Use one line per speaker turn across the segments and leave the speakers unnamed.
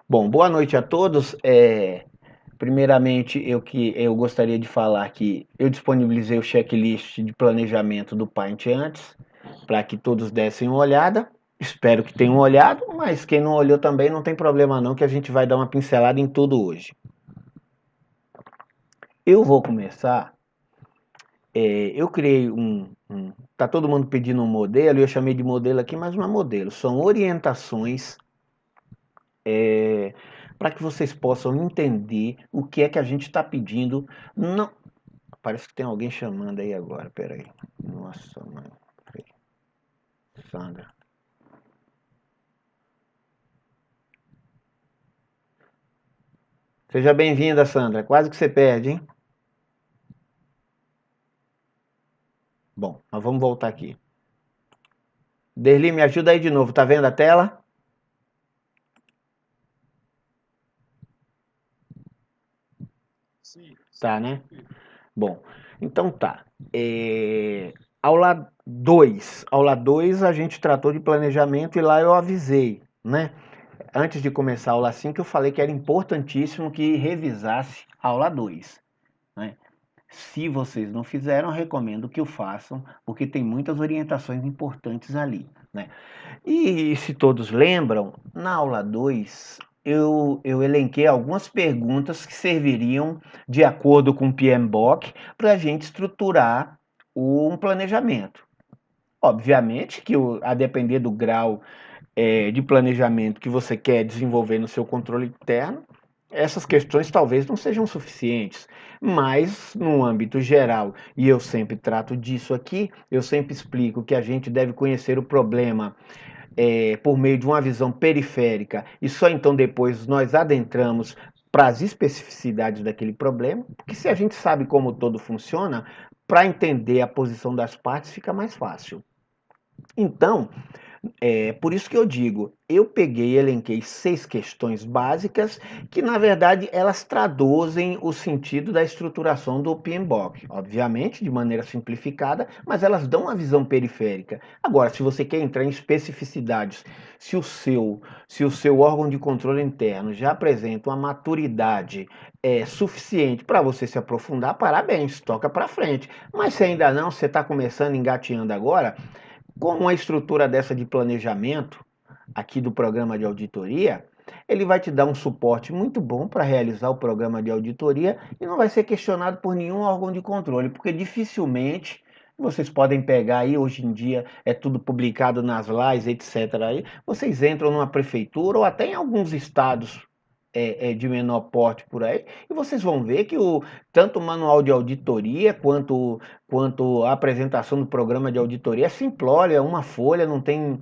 Bom, boa noite a todos. Primeiramente, eu gostaria de falar que eu disponibilizei o checklist de planejamento do Paint antes, para que todos dessem uma olhada. Espero que tenham olhado, mas quem não olhou também não tem problema não, que a gente vai dar uma pincelada em tudo hoje. Eu vou começar. Eu criei tá todo mundo pedindo um modelo, eu chamei de modelo aqui, mas não é modelo, são orientações para que vocês possam entender o que é que a gente está pedindo. Não, parece que tem alguém chamando aí agora, peraí. Nossa, mano. Peraí. Sandra. Seja bem-vinda, Sandra. Quase que você perde, hein? Bom, mas vamos voltar aqui. Derli, me ajuda aí de novo. Tá vendo a tela?
Sim.
Tá, né? Bom, então tá. Aula 2 a gente tratou de planejamento e lá eu avisei, né? Antes de começar a aula 5, eu falei que era importantíssimo que revisasse a aula 2, né? Se vocês não fizeram, eu recomendo que o façam, porque tem muitas orientações importantes ali, né? E se todos lembram, na aula 2 eu elenquei algumas perguntas que serviriam, de acordo com o PMBOK, para a gente estruturar um planejamento. Obviamente que, a depender do grau de planejamento que você quer desenvolver no seu controle interno, essas questões talvez não sejam suficientes, mas no âmbito geral, e eu sempre trato disso aqui, eu sempre explico que a gente deve conhecer o problema por meio de uma visão periférica e só então depois nós adentramos para as especificidades daquele problema, porque se a gente sabe como todo funciona, para entender a posição das partes fica mais fácil. Então, por isso que eu digo, eu peguei e elenquei 6 questões básicas que, na verdade, elas traduzem o sentido da estruturação do PMBOK. Obviamente, de maneira simplificada, mas elas dão uma visão periférica. Agora, se você quer entrar em especificidades, se o seu órgão de controle interno já apresenta uma maturidade suficiente para você se aprofundar, parabéns, toca para frente. Mas se ainda não, você está começando, engateando agora, com uma estrutura dessa de planejamento, aqui do programa de auditoria, ele vai te dar um suporte muito bom para realizar o programa de auditoria e não vai ser questionado por nenhum órgão de controle, porque dificilmente vocês podem pegar aí, hoje em dia é tudo publicado nas leis, etc. Aí, vocês entram numa prefeitura ou até em alguns estados de menor porte por aí, e vocês vão ver que tanto o manual de auditoria quanto a apresentação do programa de auditoria é simplório, é uma folha, não tem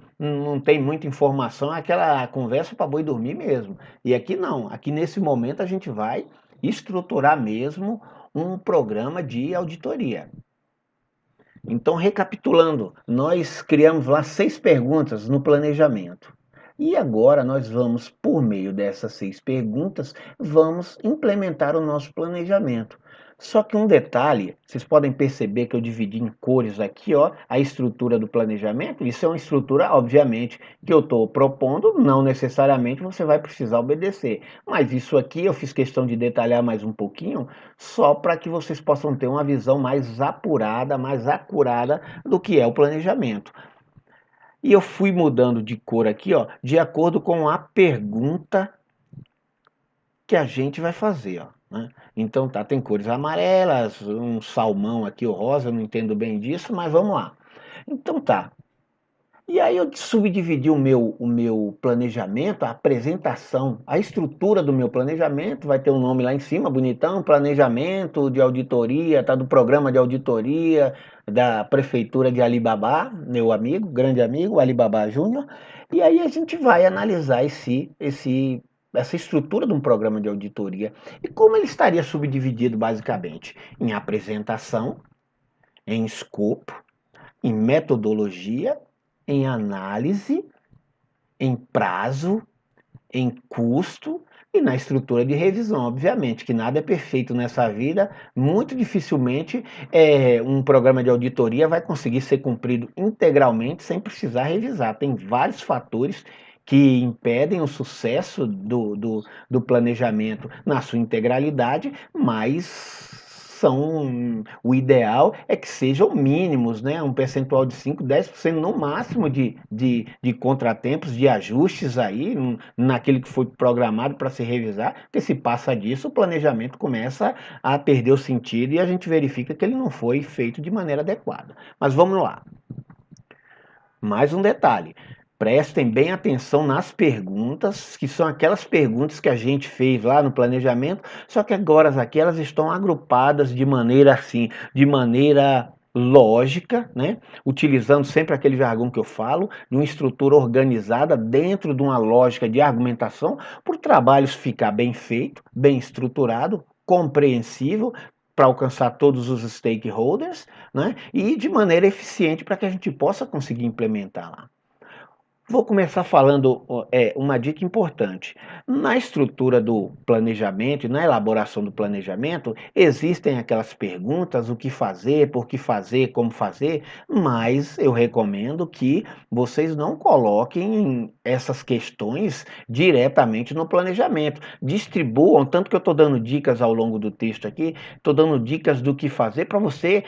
muita informação, é aquela conversa para boi dormir mesmo. E aqui não, aqui nesse momento a gente vai estruturar mesmo um programa de auditoria. Então, recapitulando, nós criamos lá 6 perguntas no planejamento. E agora nós vamos, por meio dessas 6 perguntas, vamos implementar o nosso planejamento. Só que um detalhe, vocês podem perceber que eu dividi em cores aqui, ó, a estrutura do planejamento. Isso é uma estrutura, obviamente, que eu estou propondo, não necessariamente você vai precisar obedecer. Mas isso aqui eu fiz questão de detalhar mais um pouquinho, só para que vocês possam ter uma visão mais apurada, mais acurada do que é o planejamento. E eu fui mudando de cor aqui, ó, de acordo com a pergunta que a gente vai fazer, ó, né? Então tá, tem cores amarelas, um salmão aqui, o rosa, eu não entendo bem disso, mas vamos lá. Então tá. E aí eu subdividi o meu planejamento, a apresentação, a estrutura do meu planejamento, vai ter um nome lá em cima, bonitão, planejamento de auditoria, tá, do programa de auditoria da prefeitura de Alibaba, meu amigo, grande amigo, Alibaba Júnior, e aí a gente vai analisar essa estrutura de um programa de auditoria e como ele estaria subdividido basicamente em apresentação, em escopo, em metodologia, em análise, em prazo, em custo e na estrutura de revisão. Obviamente que nada é perfeito nessa vida, muito dificilmente um programa de auditoria vai conseguir ser cumprido integralmente sem precisar revisar. Tem vários fatores que impedem o sucesso do planejamento na sua integralidade, mas o ideal é que sejam mínimos, né? Um percentual de 5, 10% no máximo de contratempos, de ajustes aí naquele que foi programado para se revisar, porque se passa disso, o planejamento começa a perder o sentido e a gente verifica que ele não foi feito de maneira adequada. Mas vamos lá. Mais um detalhe. Prestem bem atenção nas perguntas, que são aquelas perguntas que a gente fez lá no planejamento, só que agora aqui elas estão agrupadas de maneira assim, de maneira lógica, né? Utilizando sempre aquele jargão que eu falo, de uma estrutura organizada dentro de uma lógica de argumentação, para o trabalho ficar bem feito, bem estruturado, compreensível, para alcançar todos os stakeholders, né? E de maneira eficiente para que a gente possa conseguir implementar lá. Vou começar falando uma dica importante. Na estrutura do planejamento e na elaboração do planejamento, existem aquelas perguntas, o que fazer, por que fazer, como fazer, mas eu recomendo que vocês não coloquem essas questões diretamente no planejamento. Distribuam, tanto que eu estou dando dicas ao longo do texto aqui, estou dando dicas do que fazer para você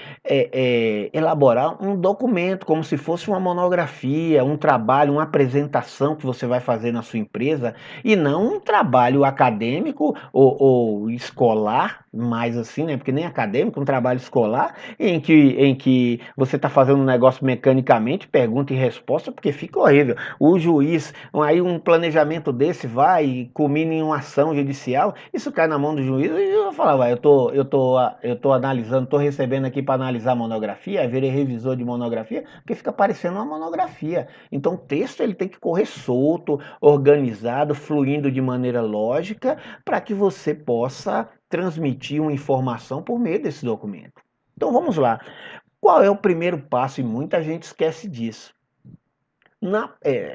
elaborar um documento, como se fosse uma monografia, um trabalho, uma apresentação que você vai fazer na sua empresa, e não um trabalho acadêmico ou escolar, mais assim, né? Porque nem acadêmico, um trabalho escolar, em que você está fazendo um negócio mecanicamente, pergunta e resposta, porque fica horrível. O juiz, aí um planejamento desse vai e culmina em uma ação judicial, isso cai na mão do juiz, e eu vou falar, eu tô analisando, estou recebendo aqui para analisar a monografia, aí virei revisor de monografia, porque fica parecendo uma monografia. Então o texto ele tem que correr solto, organizado, fluindo de maneira lógica, para que você possa transmitir uma informação por meio desse documento. Então vamos lá. Qual é o primeiro passo? E muita gente esquece disso.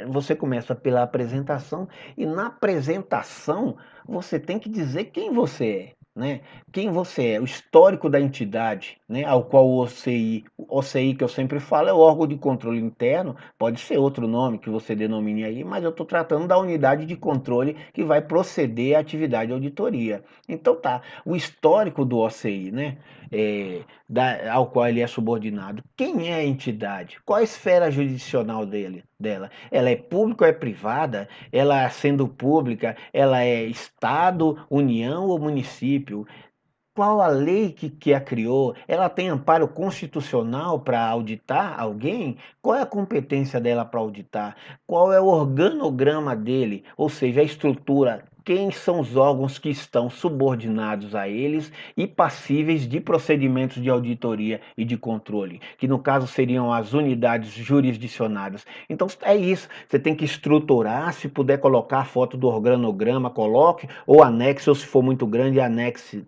Você começa pela apresentação e na apresentação você tem que dizer quem você é, né? Quem você é, o histórico da entidade, né? Ao qual o OCI que eu sempre falo é o órgão de controle interno, pode ser outro nome que você denomine aí, mas eu estou tratando da unidade de controle que vai proceder à atividade de auditoria. Então tá, o histórico do OCI, né? Ao qual ele é subordinado. Quem é a entidade? Qual a esfera jurisdicional dela? Ela é pública ou é privada? Ela, sendo pública, ela é Estado, União ou município? Qual a lei que a criou? Ela tem amparo constitucional para auditar alguém? Qual é a competência dela para auditar? Qual é o organograma dele? Ou seja, a estrutura. Quem são os órgãos que estão subordinados a eles e passíveis de procedimentos de auditoria e de controle, que no caso seriam as unidades jurisdicionadas. Então é isso, você tem que estruturar, se puder colocar a foto do organograma, coloque, ou anexe, ou se for muito grande, anexe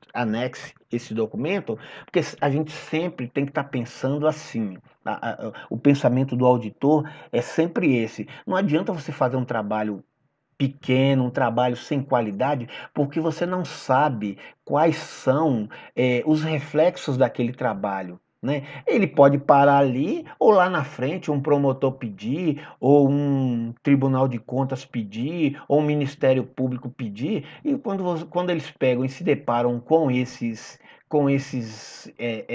esse documento, porque a gente sempre tem que estar pensando assim. O pensamento do auditor é sempre esse. Não adianta você fazer um trabalho pequeno, um trabalho sem qualidade, porque você não sabe quais são os reflexos daquele trabalho. Né? Ele pode parar ali, ou lá na frente um promotor pedir, ou um tribunal de contas pedir, ou um ministério público pedir, e quando eles pegam e se deparam com esses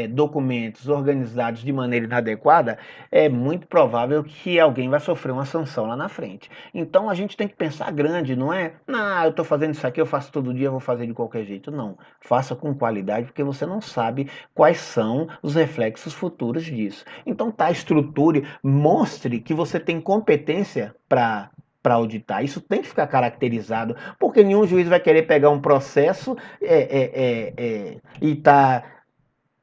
documentos organizados de maneira inadequada, é muito provável que alguém vai sofrer uma sanção lá na frente. Então a gente tem que pensar grande, não é? Não, eu estou fazendo isso aqui, eu faço todo dia, eu vou fazer de qualquer jeito. Não, faça com qualidade, porque você não sabe quais são os reflexos futuros disso. Então tá, estruture, mostre que você tem competência para auditar. Isso tem que ficar caracterizado, porque nenhum juiz vai querer pegar um processo e tá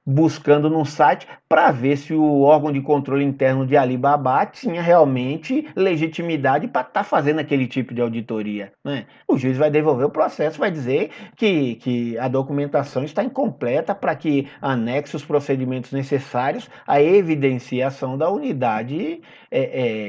buscando no site para ver se o órgão de controle interno de Alibaba tinha realmente legitimidade para estar fazendo aquele tipo de auditoria, né? O juiz vai devolver o processo, vai dizer que a documentação está incompleta para que anexe os procedimentos necessários à evidenciação da unidade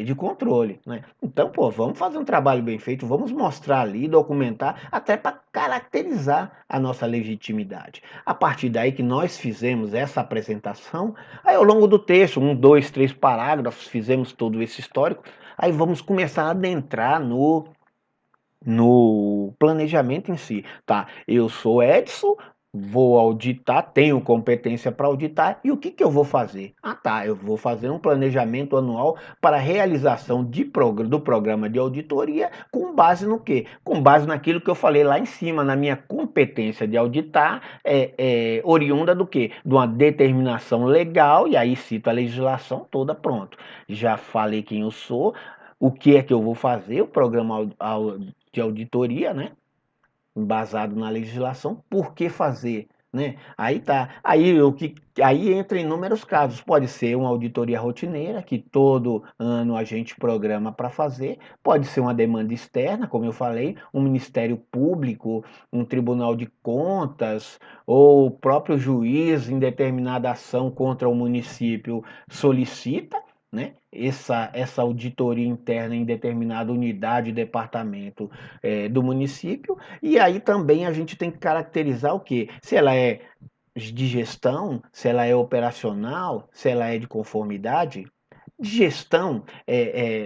de controle, né? Então, pô, vamos fazer um trabalho bem feito, vamos mostrar ali, documentar, até para caracterizar a nossa legitimidade. A partir daí que nós fizemos essa apresentação, aí ao longo do texto, 1, 2, 3 parágrafos, fizemos todo esse histórico, aí vamos começar a adentrar no planejamento em si, tá? Eu sou Edson, vou auditar, tenho competência para auditar, e o que eu vou fazer? Ah, tá, eu vou fazer um planejamento anual para a realização do programa de auditoria com base no quê? Com base naquilo que eu falei lá em cima, na minha competência de auditar, oriunda do quê? De uma determinação legal, e aí cito a legislação toda, pronto. Já falei quem eu sou, o que é que eu vou fazer, o programa de auditoria, né? Embasado na legislação, por que fazer? Né? Aí tá. Aí entra inúmeros casos. Pode ser uma auditoria rotineira, que todo ano a gente programa para fazer, pode ser uma demanda externa, como eu falei, um Ministério Público, um Tribunal de Contas, ou o próprio juiz em determinada ação contra o município solicita, né? Essa auditoria interna em determinada unidade, departamento do município, e aí também a gente tem que caracterizar o quê? Se ela é de gestão, se ela é operacional, se ela é de conformidade. De gestão,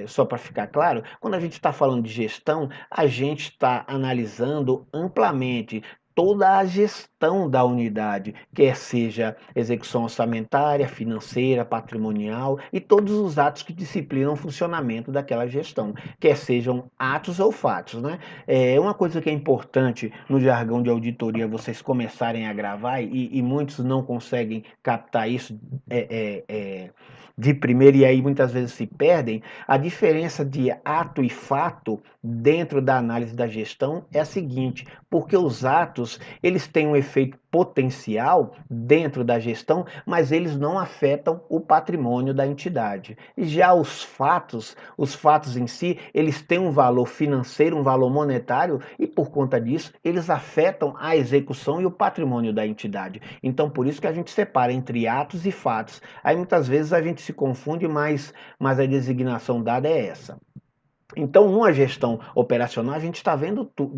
só para ficar claro, quando a gente está falando de gestão, a gente está analisando amplamente toda a gestão da unidade, quer seja execução orçamentária, financeira, patrimonial e todos os atos que disciplinam o funcionamento daquela gestão, quer sejam atos ou fatos, né? Uma coisa que é importante no jargão de auditoria vocês começarem a gravar e muitos não conseguem captar isso de primeira e aí muitas vezes se perdem, a diferença de ato e fato dentro da análise da gestão é a seguinte, porque os atos, eles têm um efeito potencial dentro da gestão, mas eles não afetam o patrimônio da entidade. E já os fatos em si, eles têm um valor financeiro, um valor monetário, e por conta disso, eles afetam a execução e o patrimônio da entidade. Então, por isso que a gente separa entre atos e fatos. Aí muitas vezes a gente se confunde, mas a designação dada é essa. Então, numa gestão operacional, a gente está vendo tudo.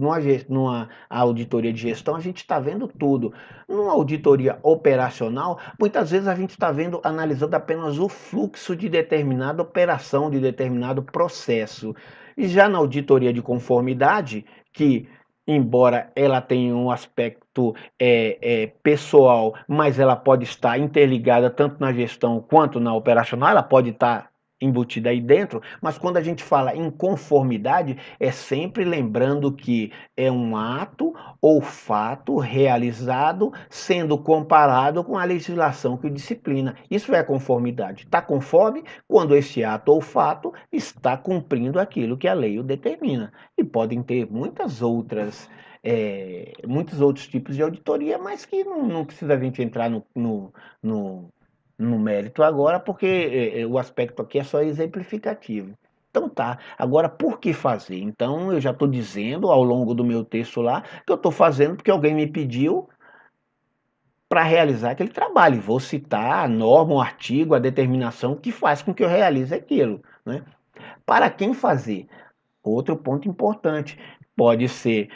Numa auditoria de gestão, a gente está vendo tudo. Numa auditoria operacional, muitas vezes a gente está vendo, analisando apenas o fluxo de determinada operação, de determinado processo. E já na auditoria de conformidade, que embora ela tenha um aspecto pessoal, mas ela pode estar interligada tanto na gestão quanto na operacional, ela pode estar embutida aí dentro, mas quando a gente fala em conformidade, é sempre lembrando que é um ato ou fato realizado sendo comparado com a legislação que o disciplina. Isso é conformidade. Está conforme quando esse ato ou fato está cumprindo aquilo que a lei o determina. E podem ter muitos outros tipos de auditoria, mas que não precisa a gente entrar no mérito agora, porque o aspecto aqui é só exemplificativo. Então tá, agora por que fazer? Então eu já estou dizendo ao longo do meu texto lá que eu estou fazendo porque alguém me pediu para realizar aquele trabalho. Vou citar a norma, o artigo, a determinação que faz com que eu realize aquilo, né? Para quem fazer? Outro ponto importante, pode ser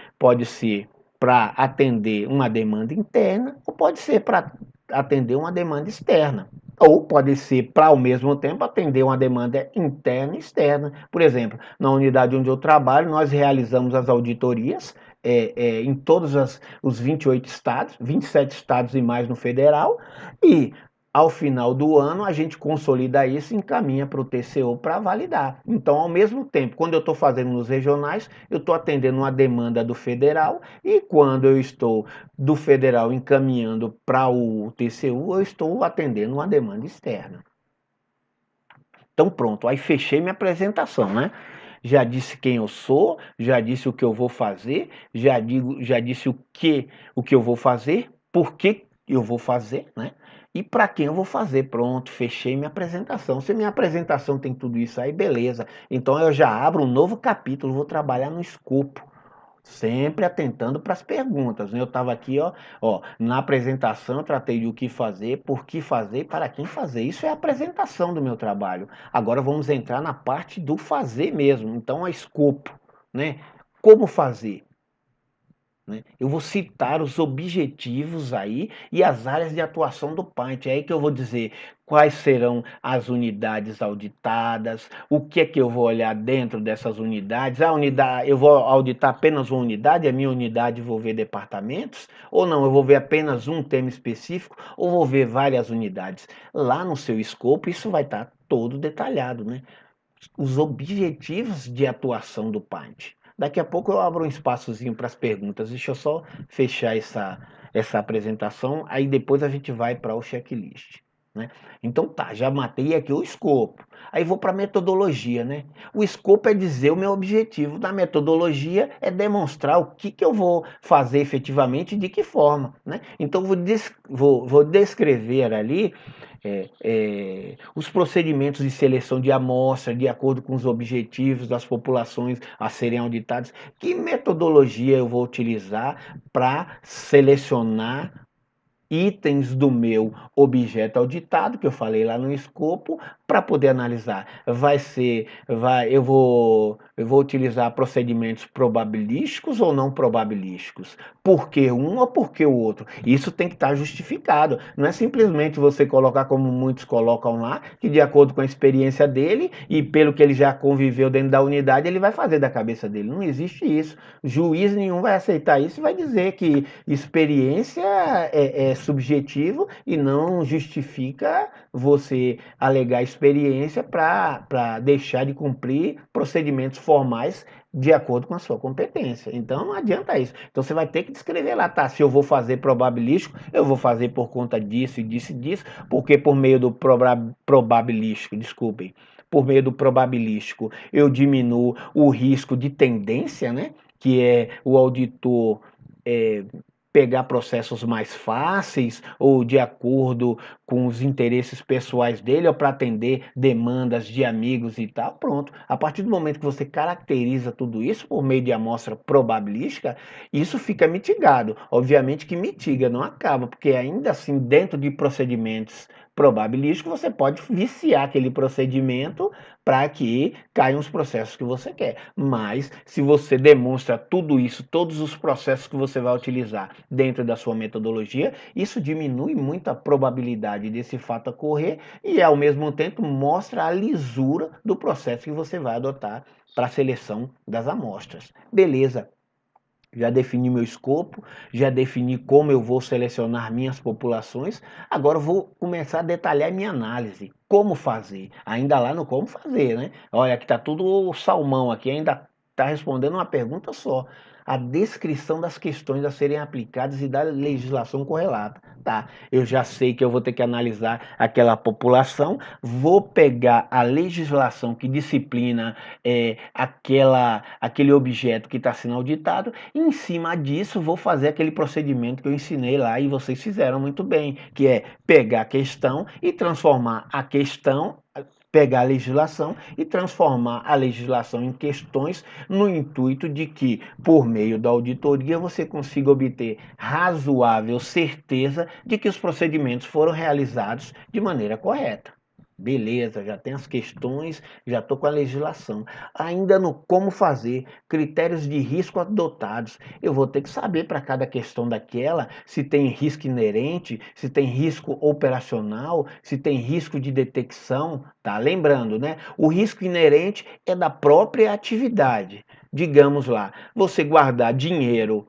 para atender uma demanda interna ou pode ser para atender uma demanda externa. Ou pode ser para, ao mesmo tempo, atender uma demanda interna e externa. Por exemplo, na unidade onde eu trabalho, nós realizamos as auditorias em todos os 28 estados, 27 estados e mais no federal, e ao final do ano, a gente consolida isso e encaminha para o TCU para validar. Então, ao mesmo tempo, quando eu estou fazendo nos regionais, eu estou atendendo uma demanda do federal e quando eu estou do federal encaminhando para o TCU, eu estou atendendo uma demanda externa. Então, pronto, aí fechei minha apresentação, né? Já disse quem eu sou, já disse o que eu vou fazer, já disse o que eu vou fazer, por que eu vou fazer, né? e para quem eu vou fazer. Pronto, fechei minha apresentação. Se minha apresentação tem tudo isso aí, beleza. Então eu já abro um novo capítulo, vou trabalhar no escopo. Sempre atentando para as perguntas, né? Eu estava aqui, na apresentação eu tratei de o que fazer, por que fazer e para quem fazer. Isso é a apresentação do meu trabalho. Agora vamos entrar na parte do fazer mesmo. Então, a escopo, né? Como fazer? Né? Eu vou citar os objetivos aí e as áreas de atuação do Paint. É aí que eu vou dizer quais serão as unidades auditadas, o que é que eu vou olhar dentro dessas unidades. A unidade, eu vou auditar apenas uma unidade, a minha unidade vou ver departamentos, ou não, eu vou ver apenas um tema específico, ou vou ver várias unidades. Lá no seu escopo, isso vai estar todo detalhado, né? Os objetivos de atuação do Paint. Daqui a pouco eu abro um espaçozinho para as perguntas. Deixa eu só fechar essa apresentação, aí depois a gente vai para o checklist. Né? Então tá, já matei aqui o escopo. Aí vou para a metodologia, né? O escopo é dizer o meu objetivo. Na metodologia é demonstrar o que eu vou fazer efetivamente e de que forma. Né? Então vou descrever ali os procedimentos de seleção de amostra de acordo com os objetivos das populações a serem auditadas. Que metodologia eu vou utilizar para selecionar itens do meu objeto auditado, que eu falei lá no escopo, para poder analisar. Eu vou utilizar procedimentos probabilísticos ou não probabilísticos? Por que um ou por que o outro? Isso tem que estar justificado. Não é simplesmente você colocar como muitos colocam lá, que de acordo com a experiência dele e pelo que ele já conviveu dentro da unidade, ele vai fazer da cabeça dele. Não existe isso. Juiz nenhum vai aceitar isso e vai dizer que experiência é subjetivo e não justifica você alegar experiência para deixar de cumprir procedimentos formais de acordo com a sua competência. Então não adianta isso. Então você vai ter que descrever lá, tá? Se eu vou fazer probabilístico, eu vou fazer por conta disso e disso e disso, porque por meio do probabilístico, desculpem, por meio do probabilístico, eu diminuo o risco de tendência, né? Que é o auditor é, pegar processos mais fáceis ou de acordo com os interesses pessoais dele ou para atender demandas de amigos e tal, pronto. A partir do momento que você caracteriza tudo isso por meio de amostra probabilística, isso fica mitigado. Obviamente que mitiga, não acaba, porque ainda assim, dentro de procedimentos probabilísticos, você pode viciar aquele procedimento para que caiam os processos que você quer. Mas, se você demonstra tudo isso, todos os processos que você vai utilizar dentro da sua metodologia, isso diminui muito a probabilidade desse fato ocorrer e, ao mesmo tempo, mostra a lisura do processo que você vai adotar para a seleção das amostras. Beleza. Já defini meu escopo, já defini como eu vou selecionar minhas populações. Agora eu vou começar a detalhar minha análise. Como fazer? Ainda lá no como fazer, né? Olha, aqui está tudo salmão, aqui ainda está respondendo uma pergunta só. A descrição das questões a serem aplicadas e da legislação correlata. Tá, eu já sei que eu vou ter que analisar aquela população, vou pegar a legislação que disciplina aquele objeto que está sendo auditado e em cima disso vou fazer aquele procedimento que eu ensinei lá e vocês fizeram muito bem, que é pegar a questão e transformar a questão, pegar a legislação e transformar a legislação em questões no intuito de que, por meio da auditoria, você consiga obter razoável certeza de que os procedimentos foram realizados de maneira correta. Beleza, já tem as questões, já estou com a legislação. Ainda no como fazer, critérios de risco adotados. Eu vou ter que saber para cada questão daquela se tem risco inerente, se tem risco operacional, se tem risco de detecção. Tá lembrando, né? O risco inerente é da própria atividade. Digamos lá, você guardar dinheiro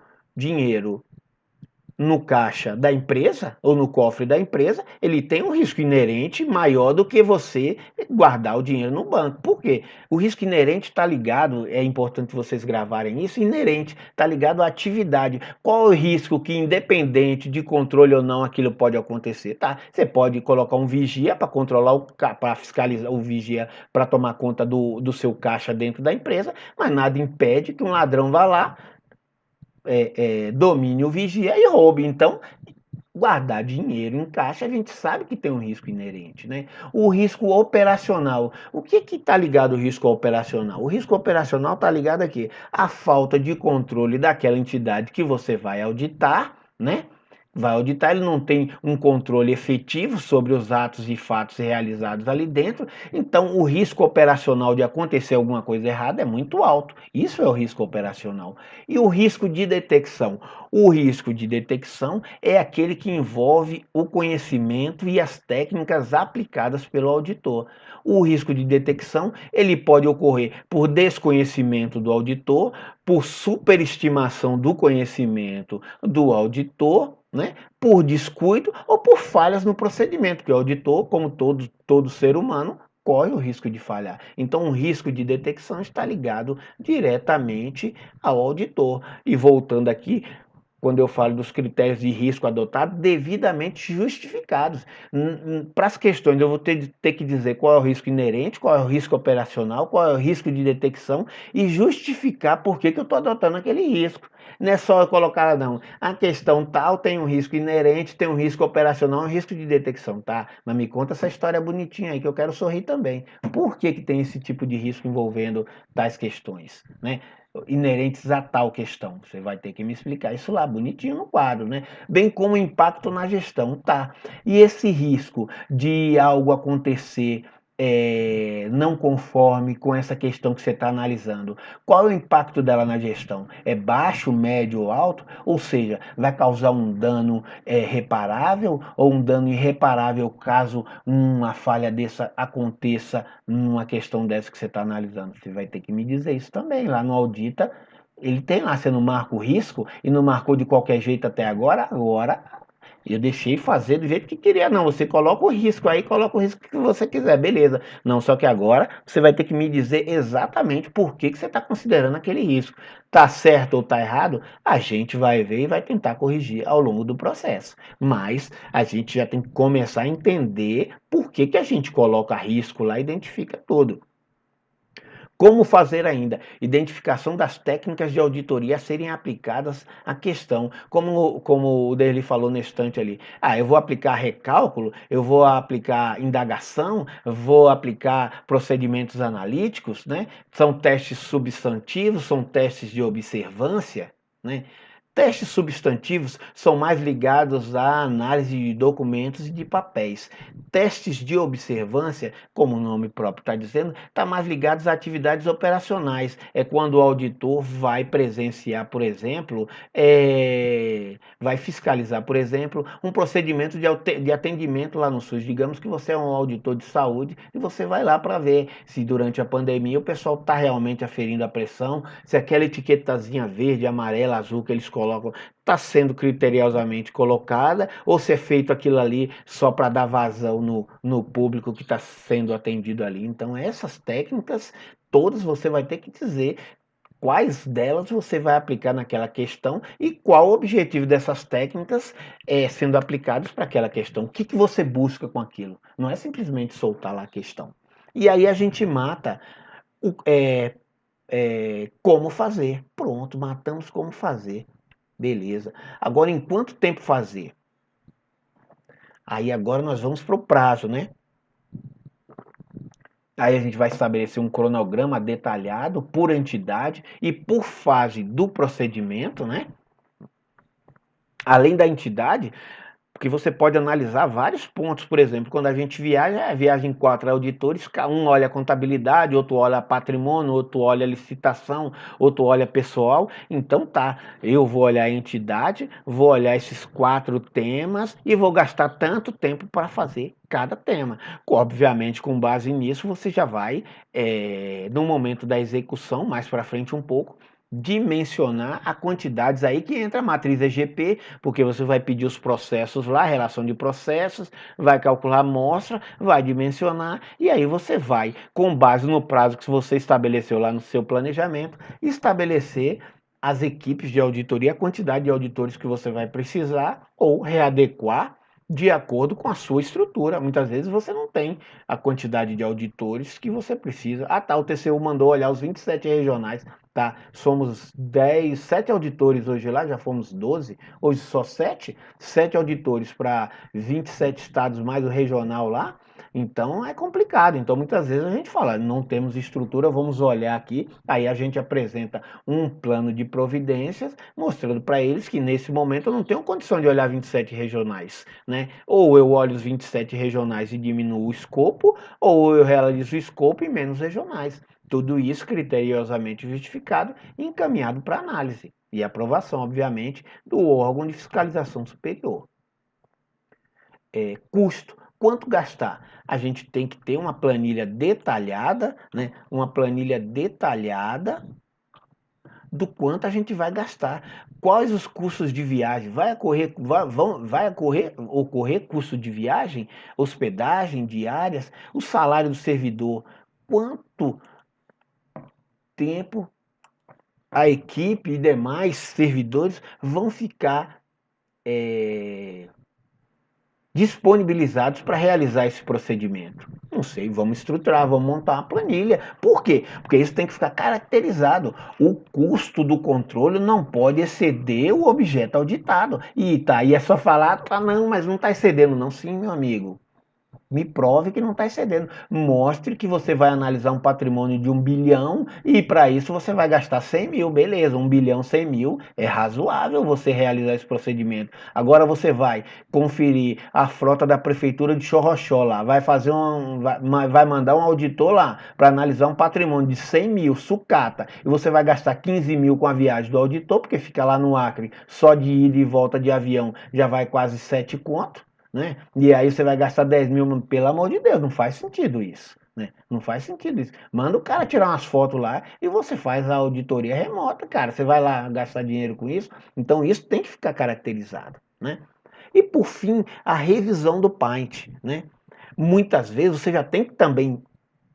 no caixa da empresa ou no cofre da empresa, ele tem um risco inerente maior do que você guardar o dinheiro no banco. Por quê? O risco inerente está ligado, é importante vocês gravarem isso, inerente, está ligado à atividade. Qual é o risco que, independente de controle ou não, aquilo pode acontecer? Tá? Você pode colocar um vigia para controlar, para fiscalizar o vigia, para tomar conta do seu caixa dentro da empresa, mas nada impede que um ladrão vá lá, domine o vigia e roube. Então, Guardar dinheiro em caixa, a gente sabe que tem um risco inerente, né? O risco operacional. O que está ligado ao risco operacional? O risco operacional está ligado aqui à falta de controle daquela entidade que você vai auditar, né? Vai auditar, ele não tem um controle efetivo sobre os atos e fatos realizados ali dentro, então o risco operacional de acontecer alguma coisa errada é muito alto. Isso é o risco operacional. E o risco de detecção? O risco de detecção é aquele que envolve o conhecimento e as técnicas aplicadas pelo auditor. O risco de detecção, ele pode ocorrer por desconhecimento do auditor, por superestimação do conhecimento do auditor, né, por descuido ou por falhas no procedimento, que o auditor, como todo ser humano, corre o risco de falhar. Então, o risco de detecção está ligado diretamente ao auditor. E voltando aqui, quando eu falo dos critérios de risco adotados, devidamente justificados. Para as questões, eu vou ter que dizer qual é o risco inerente, qual é o risco operacional, qual é o risco de detecção e justificar por que eu estou adotando aquele risco. Não é só eu colocar, não. A questão tal tem um risco inerente, tem um risco operacional, um risco de detecção, tá? Mas me conta essa história bonitinha aí, que eu quero sorrir também. Por que tem esse tipo de risco envolvendo tais questões, né? Inerentes a tal questão. Você vai ter que me explicar isso lá, bonitinho no quadro, né? Bem como o impacto na gestão, tá? E esse risco de algo acontecer não conforme com essa questão que você está analisando, qual é o impacto dela na gestão? É baixo, médio ou alto? Ou seja, vai causar um dano reparável ou um dano irreparável caso uma falha dessa aconteça numa questão dessa que você está analisando? Você vai ter que me dizer isso também. Lá no Audita, ele tem lá, você não marca o risco e não marcou de qualquer jeito até agora, agora eu deixei fazer do jeito que queria. Não, você coloca o risco aí, coloca o risco que você quiser, beleza. Não, só que agora você vai ter que me dizer exatamente por que você está considerando aquele risco. Tá certo ou tá errado? A gente vai ver e vai tentar corrigir ao longo do processo. Mas a gente já tem que começar a entender por que a gente coloca risco lá e identifica tudo. Como fazer ainda? Identificação das técnicas de auditoria a serem aplicadas à questão. Como o Derli falou no instante ali. Eu vou aplicar recálculo, eu vou aplicar indagação, vou aplicar procedimentos analíticos, né? São testes substantivos, são testes de observância, né? Testes substantivos são mais ligados à análise de documentos e de papéis. Testes de observância, como o nome próprio está dizendo, está mais ligados a atividades operacionais. É quando o auditor vai presenciar, por exemplo, vai fiscalizar, por exemplo, um procedimento de atendimento lá no SUS. Digamos que você é um auditor de saúde e você vai lá para ver se durante a pandemia o pessoal está realmente aferindo a pressão, se aquela etiquetazinha verde, amarela, azul que eles colocam está sendo criteriosamente colocada ou se é feito aquilo ali só para dar vazão no público que está sendo atendido ali. Então, essas técnicas todas você vai ter que dizer quais delas você vai aplicar naquela questão e qual o objetivo dessas técnicas sendo aplicadas para aquela questão. O que você busca com aquilo? Não é simplesmente soltar lá a questão. E aí a gente mata o, como fazer. Pronto, matamos como fazer. Beleza. Agora, em quanto tempo fazer? Aí agora nós vamos para o prazo, né? Aí a gente vai estabelecer um cronograma detalhado por entidade e por fase do procedimento, né? Além da entidade, porque você pode analisar vários pontos, por exemplo, quando a gente viaja em 4 auditores, um olha a contabilidade, outro olha patrimônio, outro olha licitação, outro olha pessoal. Então tá, eu vou olhar a entidade, vou olhar esses 4 temas e vou gastar tanto tempo para fazer cada tema. Obviamente, com base nisso, você já vai, no momento da execução, mais para frente um pouco, dimensionar a quantidades aí que entra a matriz EGP, porque você vai pedir os processos lá, relação de processos, vai calcular a amostra, vai dimensionar e aí você vai, com base no prazo que você estabeleceu lá no seu planejamento, estabelecer as equipes de auditoria, a quantidade de auditores que você vai precisar ou readequar, de acordo com a sua estrutura. Muitas vezes você não tem a quantidade de auditores que você precisa. Ah, tá, o TCU mandou olhar os 27 regionais, tá? Somos 10, 7 auditores hoje lá, já fomos 12, hoje só 7, 7 auditores para 27 estados mais o regional lá. Então é complicado. Então muitas vezes a gente fala, não temos estrutura, vamos olhar aqui. Aí a gente apresenta um plano de providências, mostrando para eles que nesse momento eu não tenho condição de olhar 27 regionais, né? Ou eu olho os 27 regionais e diminuo o escopo, ou eu realizo o escopo e menos regionais. Tudo isso criteriosamente justificado e encaminhado para análise e aprovação, obviamente, do órgão de fiscalização superior. Custo, quanto gastar? A gente tem que ter uma planilha detalhada, né? Uma planilha detalhada do quanto a gente vai gastar, quais os custos de viagem, vai ocorrer custo de viagem, hospedagem, diárias, o salário do servidor, quanto tempo a equipe e demais servidores vão ficar disponibilizados para realizar esse procedimento. Não sei, vamos estruturar, vamos montar uma planilha. Por quê? Porque isso tem que ficar caracterizado. O custo do controle não pode exceder o objeto auditado. E tá, e é só falar, tá, não, mas não está excedendo, não. Sim, meu amigo. Me prove que não está excedendo. Mostre que você vai analisar um patrimônio de 1 bilhão e para isso você vai gastar 100 mil. Beleza, 1 bilhão, 100 mil é razoável você realizar esse procedimento. Agora você vai conferir a frota da prefeitura de Chorrochó lá, vai mandar um auditor lá para analisar um patrimônio de 100 mil, sucata, e você vai gastar 15 mil com a viagem do auditor, porque fica lá no Acre, só de ida e volta de avião já vai quase 7 conto. Né? E aí você vai gastar 10 mil, pelo amor de Deus, não faz sentido isso. Né? Não faz sentido isso. Manda o cara tirar umas fotos lá e você faz a auditoria remota, cara. Você vai lá gastar dinheiro com isso. Então isso tem que ficar caracterizado. Né? E por fim, a revisão do Paint. Né? Muitas vezes você já tem que também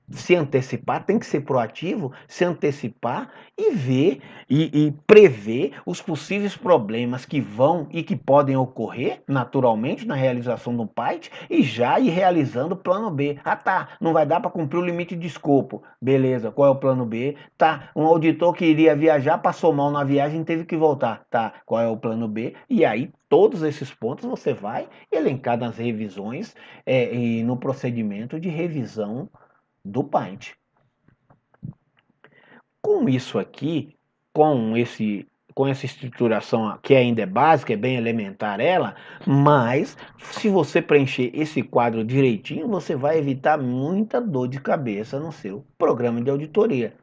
se antecipar, tem que ser proativo, se antecipar e ver e prever os possíveis problemas que vão e que podem ocorrer naturalmente na realização do PAIT e já ir realizando o plano B. Ah, tá, não vai dar para cumprir o limite de escopo. Beleza, qual é o plano B? Tá, um auditor que iria viajar passou mal na viagem e teve que voltar. Tá, qual é o plano B? E aí todos esses pontos você vai elencar nas revisões e no procedimento de revisão do Paint. Com isso aqui, com esse com essa estruturação que ainda é básica, é bem elementar ela, mas se você preencher esse quadro direitinho, você vai evitar muita dor de cabeça no seu programa de auditoria.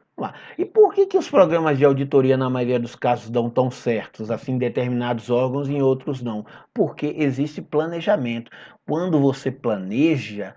E por que os programas de auditoria, na maioria dos casos, dão tão certos, assim, em determinados órgãos e em outros não? Porque existe planejamento. Quando você planeja,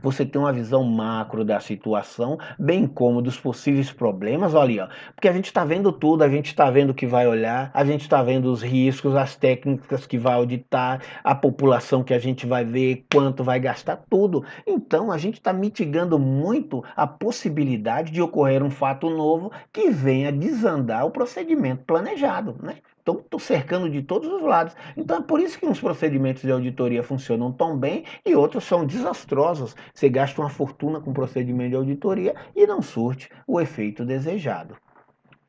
você tem uma visão macro da situação, bem como dos possíveis problemas, olha aí, ó, porque a gente está vendo tudo, a gente está vendo o que vai olhar, a gente está vendo os riscos, as técnicas que vai auditar, a população que a gente vai ver, quanto vai gastar, tudo. Então a gente está mitigando muito a possibilidade de ocorrer um fato novo que venha desandar o procedimento planejado, né? Então, estou cercando de todos os lados. Então, é por isso que uns procedimentos de auditoria funcionam tão bem e outros são desastrosos. Você gasta uma fortuna com procedimento de auditoria e não surte o efeito desejado.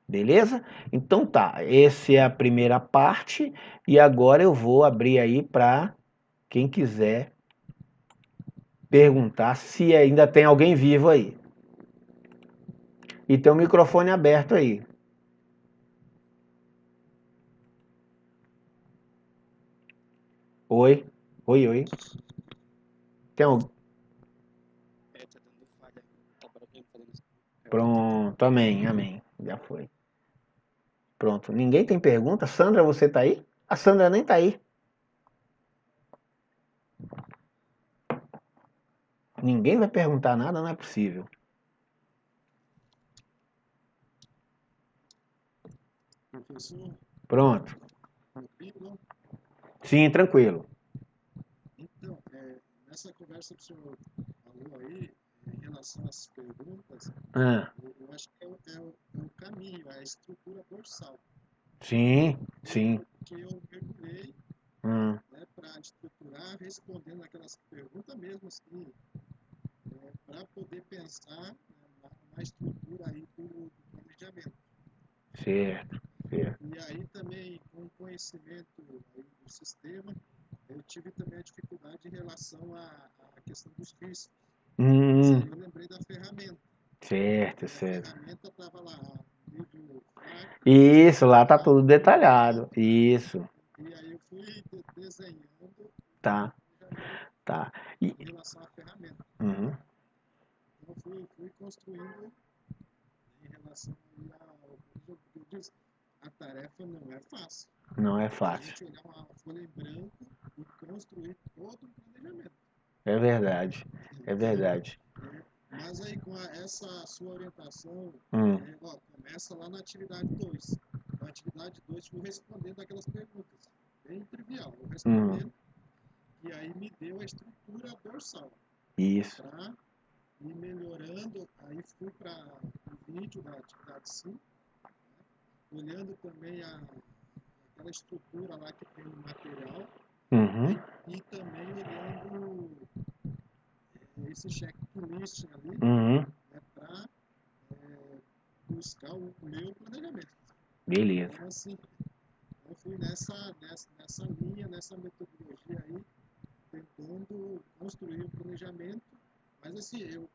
Beleza? Então tá, essa é a primeira parte e agora eu vou abrir aí para quem quiser perguntar se ainda tem alguém vivo aí. E tem o microfone aberto aí. Oi, oi, oi. Tem alguém? Pronto, amém, amém. Já foi. Pronto. Ninguém tem pergunta? Sandra, você tá aí? A Sandra nem tá aí. Ninguém vai perguntar nada, não é possível.
Professor,
Pronto.
tranquilo?
Sim, tranquilo.
Então, nessa conversa que o senhor falou aí, em relação às perguntas,
Ah,
eu acho que é o caminho, é a estrutura dorsal.
sim,
Foi
sim.
porque eu mergulhei,
Hum,
né, para estruturar já respondendo aquelas perguntas mesmo, assim, para poder pensar, né, na estrutura aí do planejamento.
Certo, certo.
E aí também, com o conhecimento aí do sistema, eu tive também a dificuldade em relação à questão dos riscos. Mas aí
Hum,
eu lembrei da ferramenta.
certo,
E a
certo.
ferramenta estava lá, nível fraco, médio,
Isso, lá tá
moderado
tudo
e
detalhado.
alto.
Isso,
E aí eu fui desenhando o
tá,
planejamento
tá. E,
em relação à ferramenta.
uhum,
Então fui construindo em relação aí ao que eu disse. A tarefa não é fácil.
não é
É a
fácil.
gente olhar uma folha em branco e construir todo um planejamento.
É verdade, é
Então,
verdade.
mas aí com essa sua orientação,
Hum,
ó, começa lá na atividade 2. Na atividade 2 fui respondendo aquelas perguntas. Bem trivial, eu
hum,
respondendo, e aí me deu a estrutura dorsal.
isso.
Para ir melhorando, aí fui para o vídeo da atividade 5, olhando também aquela estrutura lá que tem no material,
Uhum,
né, e também olhando esse checklist ali,
uhum,
né, para buscar o meu planejamento.
beleza.
Então, assim, eu fui nessa linha, nessa metodologia aí, tentando construir o planejamento, mas assim, eu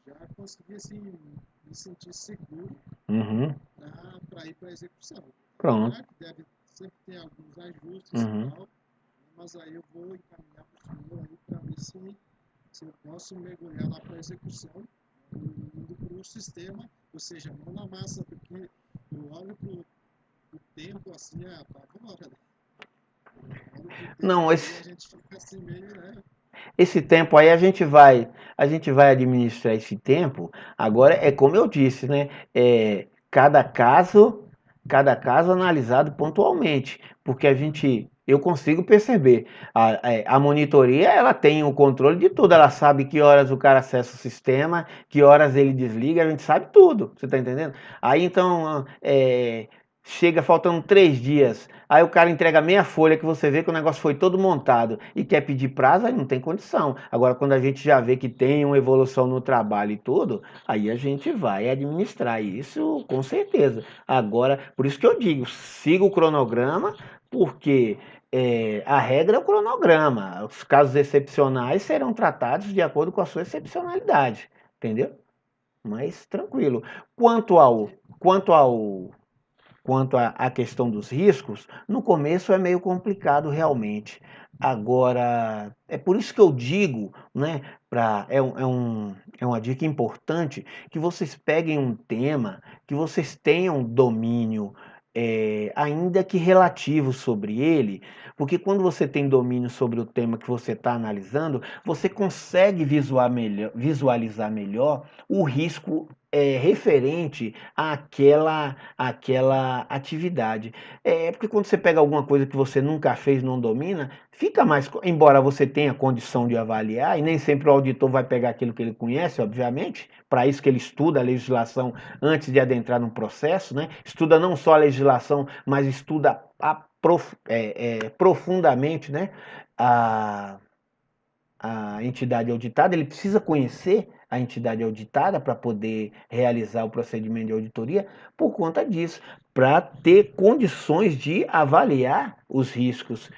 já consegui assim, me sentir seguro
Uhum,
para ir para a execução.
pronto.
Claro que deve sempre ter alguns ajustes e
Uhum.
tal, mas aí eu vou encaminhar para o senhor aí para ver se eu posso mergulhar lá para a execução, indo para o sistema, ou seja, mão na massa, porque eu olho para o tempo assim, apavora, né? Olho para o
Não,
tempo aí e a gente fica assim meio, né?
esse tempo aí a gente vai administrar esse tempo. Agora é como eu disse, né? É, cada caso analisado pontualmente, porque eu consigo perceber a monitoria, ela tem o controle de tudo, ela sabe que horas o cara acessa o sistema, que horas ele desliga, a gente sabe tudo, você tá entendendo? Aí então, chega faltando 3 dias, aí o cara entrega meia folha que você vê que o negócio foi todo montado e quer pedir prazo, aí não tem condição. Agora, quando a gente já vê que tem uma evolução no trabalho e tudo, aí a gente vai administrar isso com certeza. Agora, por isso que eu digo, siga o cronograma, porque a regra é o cronograma. Os casos excepcionais serão tratados de acordo com a sua excepcionalidade, entendeu? Mas tranquilo. Quanto ao,
E,
quanto ao Quanto à questão dos riscos, no começo é meio complicado realmente. Agora, é por isso que eu digo, né, é uma dica importante que vocês peguem um tema, que vocês tenham domínio, ainda que relativo sobre ele, porque quando você tem domínio sobre o tema que você está analisando, você consegue visualizar melhor o risco referente àquela atividade. É porque quando você pega alguma coisa que você nunca fez, não domina, fica mais. Embora você tenha condição de avaliar, e nem sempre o auditor vai pegar aquilo que ele conhece, obviamente, para isso que ele estuda a legislação antes de adentrar no processo, né? Estuda não só a legislação, mas estuda profundamente, né? A, a entidade auditada, ele precisa conhecer a entidade auditada para poder realizar o procedimento de auditoria por conta disso, para ter condições de avaliar os riscos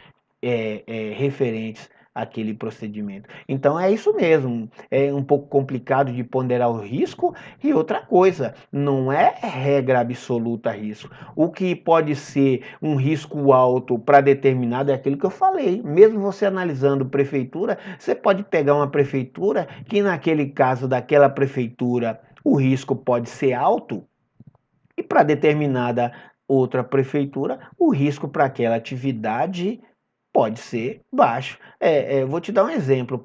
referentes àquele procedimento. Então é isso mesmo, é um pouco complicado de ponderar o risco e outra coisa, não é regra absoluta risco. O que pode ser um risco alto para determinado é aquilo que eu falei. Mesmo você analisando prefeitura, você pode pegar uma prefeitura que naquele caso daquela prefeitura o risco pode ser alto e para determinada outra prefeitura o risco para aquela atividade pode ser baixo. Vou te dar um exemplo,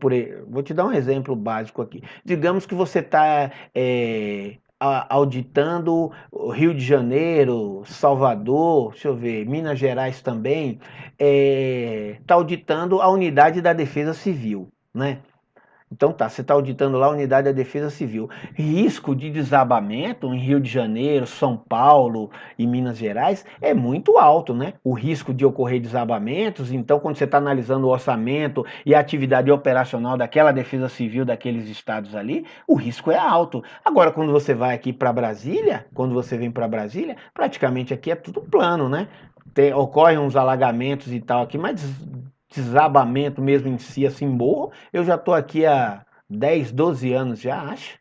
vou te dar um exemplo básico aqui. Digamos que você está auditando o Rio de Janeiro, Salvador, deixa eu ver, Minas Gerais também, está auditando a unidade da Defesa Civil, né? Então tá, você está auditando lá a unidade da Defesa Civil. Risco de desabamento em Rio de Janeiro, São Paulo e Minas Gerais é muito alto, né? O risco de ocorrer desabamentos, então quando você está analisando o orçamento e a atividade operacional daquela Defesa Civil daqueles estados ali, o risco é alto. Agora, quando você vai aqui para Brasília, quando você vem para Brasília, praticamente aqui é tudo plano, né? Ocorrem uns alagamentos e tal aqui, mas desabamento mesmo em si, assim, morro, eu já tô aqui há 10, 12 anos já, acho.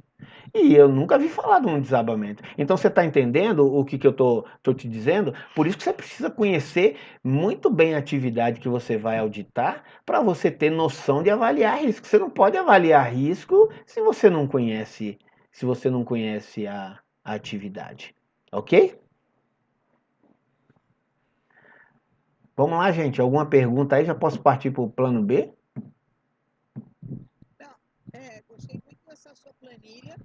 E eu nunca vi falar de um desabamento. Então você está entendendo o que eu tô te dizendo? Por isso que você precisa conhecer muito bem a atividade que você vai auditar para você ter noção de avaliar risco. Você não pode avaliar risco se você não conhece a atividade. Ok? Vamos lá, gente. Alguma pergunta aí? Já posso partir para o plano B?
Não, gostei muito dessa sua planilha,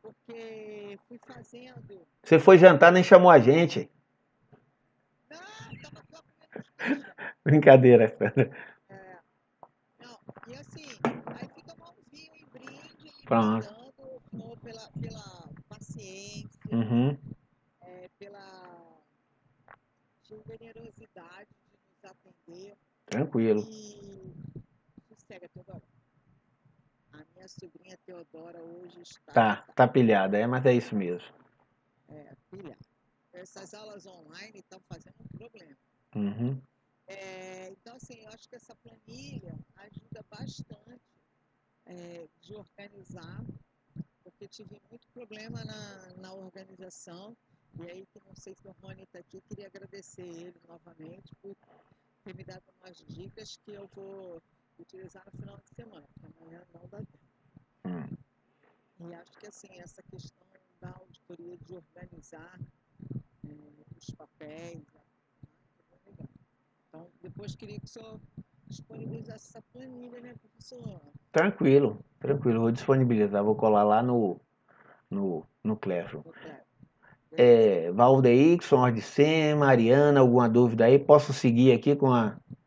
porque fui fazendo.
Você foi jantar, nem chamou a gente.
Não, estava só comendo os peixes.
Brincadeira.
É, não, e assim, aí fui tomar um vinho em brinde,
Pronto.
brindando o senhor pela paciência,
Uhum.
pela generosidade de nos atender.
Tranquilo.
E sossega, Teodora. A minha sobrinha Teodora hoje está
Tá pilhada, mas é isso mesmo.
filha. Essas aulas online estão fazendo um problema.
Uhum.
Então, assim, eu acho que essa planilha ajuda bastante de organizar, porque tive muito problema na organização. E aí, que não sei se o Rony está aqui, queria agradecer ele novamente por ter me dado umas dicas que eu vou utilizar no final de semana, porque amanhã não dá tempo.
Hum.
E acho que, assim, essa questão da auditoria de organizar os papéis, é bem legal. Então, depois queria que o senhor disponibilizasse essa planilha, né, professor?
Tranquilo. Vou disponibilizar, vou colar lá no Classroom.
Beleza.
Valdeixon, Ordicema, Mariana, alguma dúvida aí? Posso seguir aqui com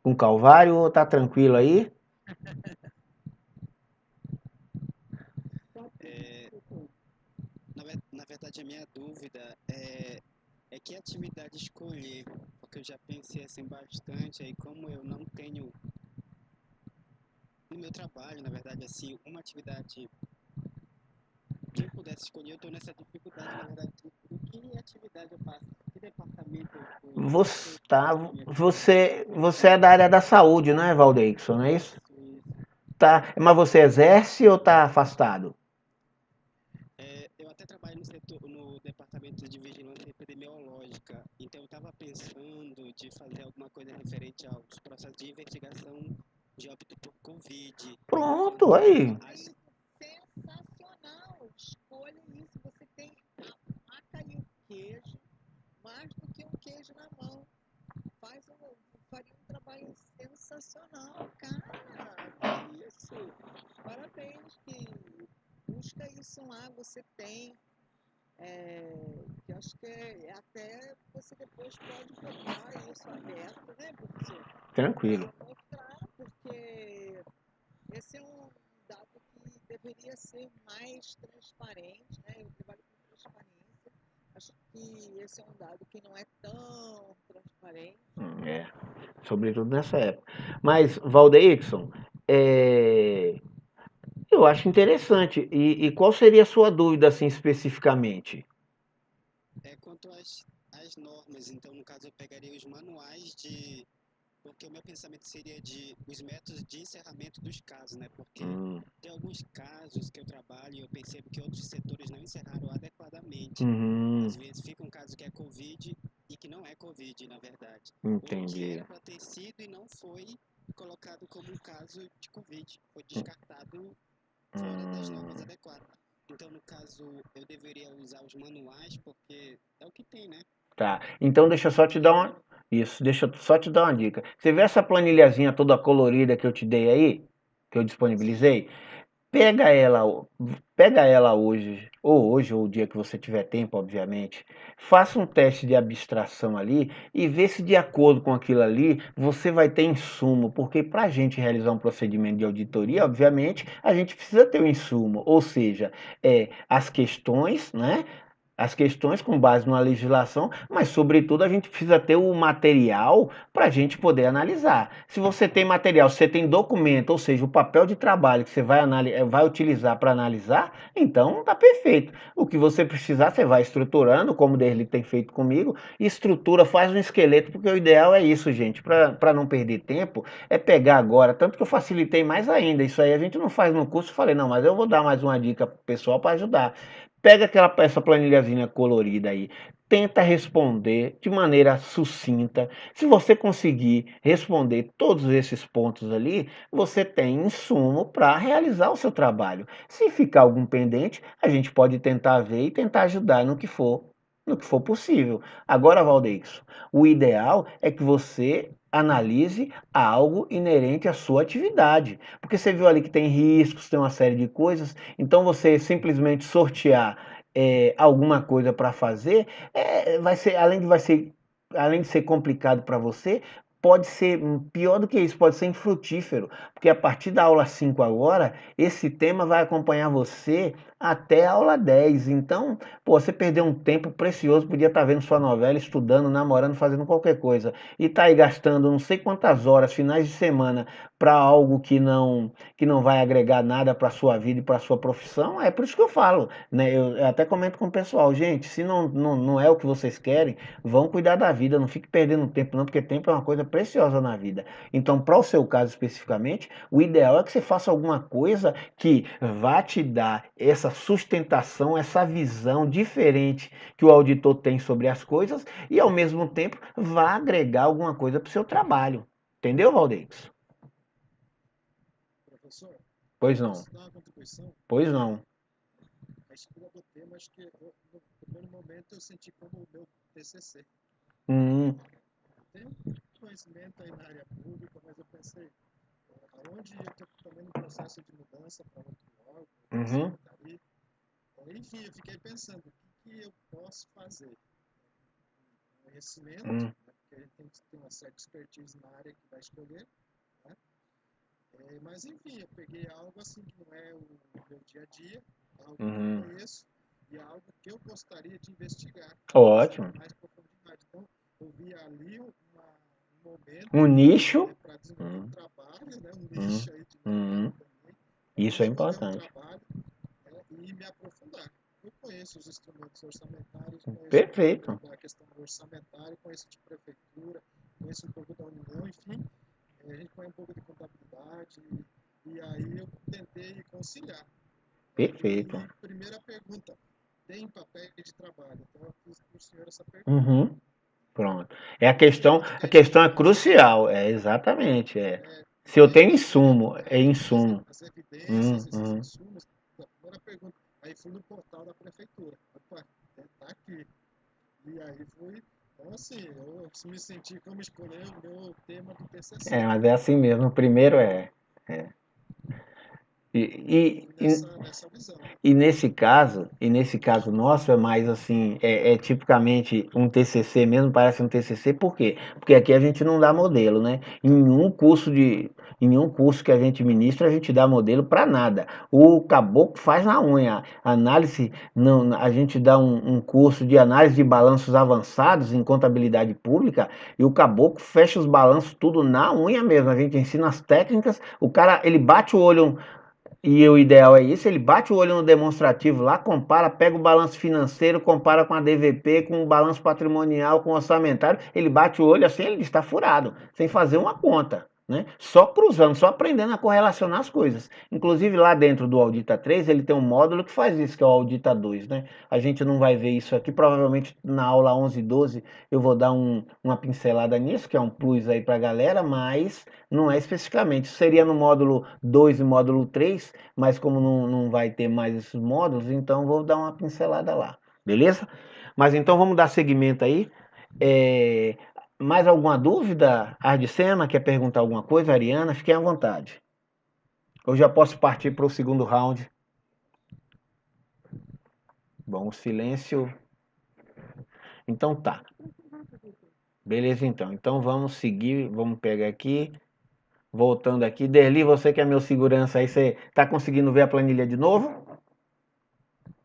o Calvário ou tá tranquilo aí?
Na verdade, a minha dúvida é que atividade escolher, porque eu já pensei assim bastante, aí como eu não tenho no meu trabalho, na verdade, assim, uma atividade que eu pudesse escolher, eu estou nessa dificuldade, na verdade, de que atividade eu faço, que departamento eu fui, qual que eu faço a minha atividade.
Você é da área da saúde, não é, Valdeixon, não é isso?
Isso.
Tá, mas você exerce ou tá afastado?
Eu até trabalho no setor, no departamento de vigilância epidemiológica, então eu estava pensando de fazer alguma coisa referente aos processos de investigação de óbito por Covid.
Pronto,
Enquanto
aí.
Sensacional! Escolha isso. Você tem a faca e o queijo, mais do que um queijo na mão. Faria um trabalho sensacional, cara. Que isso! Parabéns, que busca isso lá, você tem. Que acho que até você depois pode botar isso aberto, né, professor?
Tranquilo.
Para mostrar, porque esse é um dado que deveria ser mais transparente, né? Eu trabalho com transparência. Acho que esse é um dado que não é tão transparente.
É, sobretudo nessa época. Mas, Valdeirson, eu acho interessante. E qual seria a sua dúvida, assim, especificamente?
Quanto às normas, então, no caso, eu pegaria os manuais de. Porque o meu pensamento seria de os métodos de encerramento dos casos, né? Porque
Hum,
tem alguns casos que eu trabalho e eu percebo que outros setores não encerraram adequadamente.
uhum,
Às vezes fica um caso que é Covid e que não é Covid, na verdade. Ou que
entendi.
era para ter sido e não foi colocado como um caso de Covid. Foi descartado fora das normas
Hum,
adequadas. Então, no caso, eu deveria usar os manuais, porque é o que tem, né?
tá. Então deixa eu só te dar uma. Isso, deixa eu só te dar uma dica. Você vê essa planilhazinha toda colorida que eu te dei aí? Que eu
Sim,
disponibilizei? Pega ela, pega ela hoje. ou hoje, ou o dia que você tiver tempo, obviamente, faça um teste de abstração ali e vê se de acordo com aquilo ali você vai ter insumo, porque para a gente realizar um procedimento de auditoria, obviamente, a gente precisa ter o insumo, ou seja, as questões, né? As questões com base numa legislação, mas, sobretudo, a gente precisa ter o material para a gente poder analisar. Se você tem material, se você tem documento, ou seja, o papel de trabalho que você vai utilizar para analisar, então tá perfeito. O que você precisar, você vai estruturando, como o Derli tem feito comigo, estrutura, faz um esqueleto, porque o ideal é isso, gente, para não perder tempo, é pegar agora, tanto que eu facilitei mais ainda, isso aí a gente não faz no curso, eu falei, não, mas eu vou dar mais uma dica pro pessoal para ajudar. Pega essa planilhazinha colorida aí, tenta responder de maneira sucinta. Se você conseguir responder todos esses pontos ali, você tem insumo para realizar o seu trabalho. Se ficar algum pendente, a gente pode tentar ver e tentar ajudar no que for possível. Agora, Valdeixo, o ideal é que você analise algo inerente à sua atividade, porque você viu ali que tem riscos, tem uma série de coisas, então você simplesmente sortear alguma coisa para fazer, vai ser, além de ser complicado para você, pode ser pior do que isso, pode ser infrutífero, porque a partir da aula 5 agora, esse tema vai acompanhar você até a aula 10. Então, pô, você perdeu um tempo precioso, podia estar vendo sua novela, estudando, namorando, fazendo qualquer coisa, e tá aí gastando não sei quantas horas, finais de semana, para algo que não vai agregar nada para sua vida e para sua profissão. É por isso que eu falo, né? Eu até comento com o pessoal, gente, se não é o que vocês querem, vão cuidar da vida, não fique perdendo tempo não, porque tempo é uma coisa preciosa na vida. Então, para o seu caso especificamente, o ideal é que você faça alguma coisa que vá te dar essa sustentação, essa visão diferente que o auditor tem sobre as coisas e, ao mesmo tempo, vá agregar alguma coisa para o seu trabalho. Entendeu, Valdez?
Professor,
Pois não.
posso dar uma contribuição?
Pois não.
A escolha do tema, acho que no primeiro momento eu senti como o meu TCC.
Hum,
Tenho conhecimento aí na área pública, mas eu pensei, aonde eu estou também no processo de mudança para outro órgão,
uhum,
secretaria. Enfim, eu fiquei pensando, o que eu posso fazer? Conhecimento,
hum,
né, porque a gente tem que ter uma certa expertise na área que vai escolher, né? Mas enfim, eu peguei algo assim que não é o meu dia a dia, algo que eu
uhum.
conheço e algo que eu gostaria de investigar
Ótimo.
com mais profundidade. Então, eu vi ali um
Um
momento
nicho.
para desenvolver um
Hum,
trabalho, né, um
hum,
nicho aí de mercado
hum.
também, para
Isso é
desenvolver um
importante.
trabalho, né, e me aprofundar. Eu conheço os instrumentos orçamentários, conheço um pouco
Perfeito.
da questão orçamentária, conheço de prefeitura, conheço um pouco da União, enfim, a gente põe um pouco de contabilidade, e aí eu tentei conciliar.
Perfeito.
E primeira pergunta, tem papéis de trabalho? Então eu fiz para o senhor essa pergunta.
Uhum. Pronto.
Tem um
A
teste
questão é
administrativo?
crucial. É exatamente. Se eu
Tem
tenho
aqui, né,
insumo, é insumo.
as evidências, esses
Uhum.
insumos. A primeira pergunta, aí fui no portal da prefeitura. Opa, tá aqui. E aí fui, então assim, eu me senti como escolher o meu tema do TCC.
Mas é assim mesmo. O primeiro é. É. E,
Fui
e,
nessa visão.
E nesse caso nosso é mais assim, é tipicamente um TCC mesmo, parece um TCC, por quê? Porque aqui a gente não dá modelo, né? Em nenhum curso que a gente ministra, a gente dá modelo para nada. O caboclo faz na unha. Análise, não, a gente dá um curso de análise de balanços avançados em contabilidade pública e o caboclo fecha os balanços tudo na unha mesmo. A gente ensina as técnicas, o cara, ele bate o olho e o ideal é isso, ele bate o olho no demonstrativo lá, compara, pega o balanço financeiro, compara com a DVP, com o balanço patrimonial, com o orçamentário, ele bate o olho assim, ele está furado, sem fazer uma conta, né? Só cruzando, só aprendendo a correlacionar as coisas. Inclusive lá dentro do Audita 3, ele tem um módulo que faz isso, que é o Audita 2, né? A gente não vai ver isso aqui, provavelmente na aula 11 e 12 eu vou dar uma pincelada nisso, que é um plus aí pra galera, mas não é especificamente. Seria no módulo 2 e módulo 3, mas como não vai ter mais esses módulos, então vou dar uma pincelada lá, beleza? Mas então vamos dar seguimento aí. É, mais alguma dúvida? Ardicema, quer perguntar alguma coisa? Ariana, fiquem à vontade. Eu já posso partir para o segundo round. Bom, o silêncio. Então tá. Beleza, então. Então vamos seguir, vamos pegar aqui. Voltando aqui. Derli, você que é meu segurança aí, você tá conseguindo ver a planilha de novo?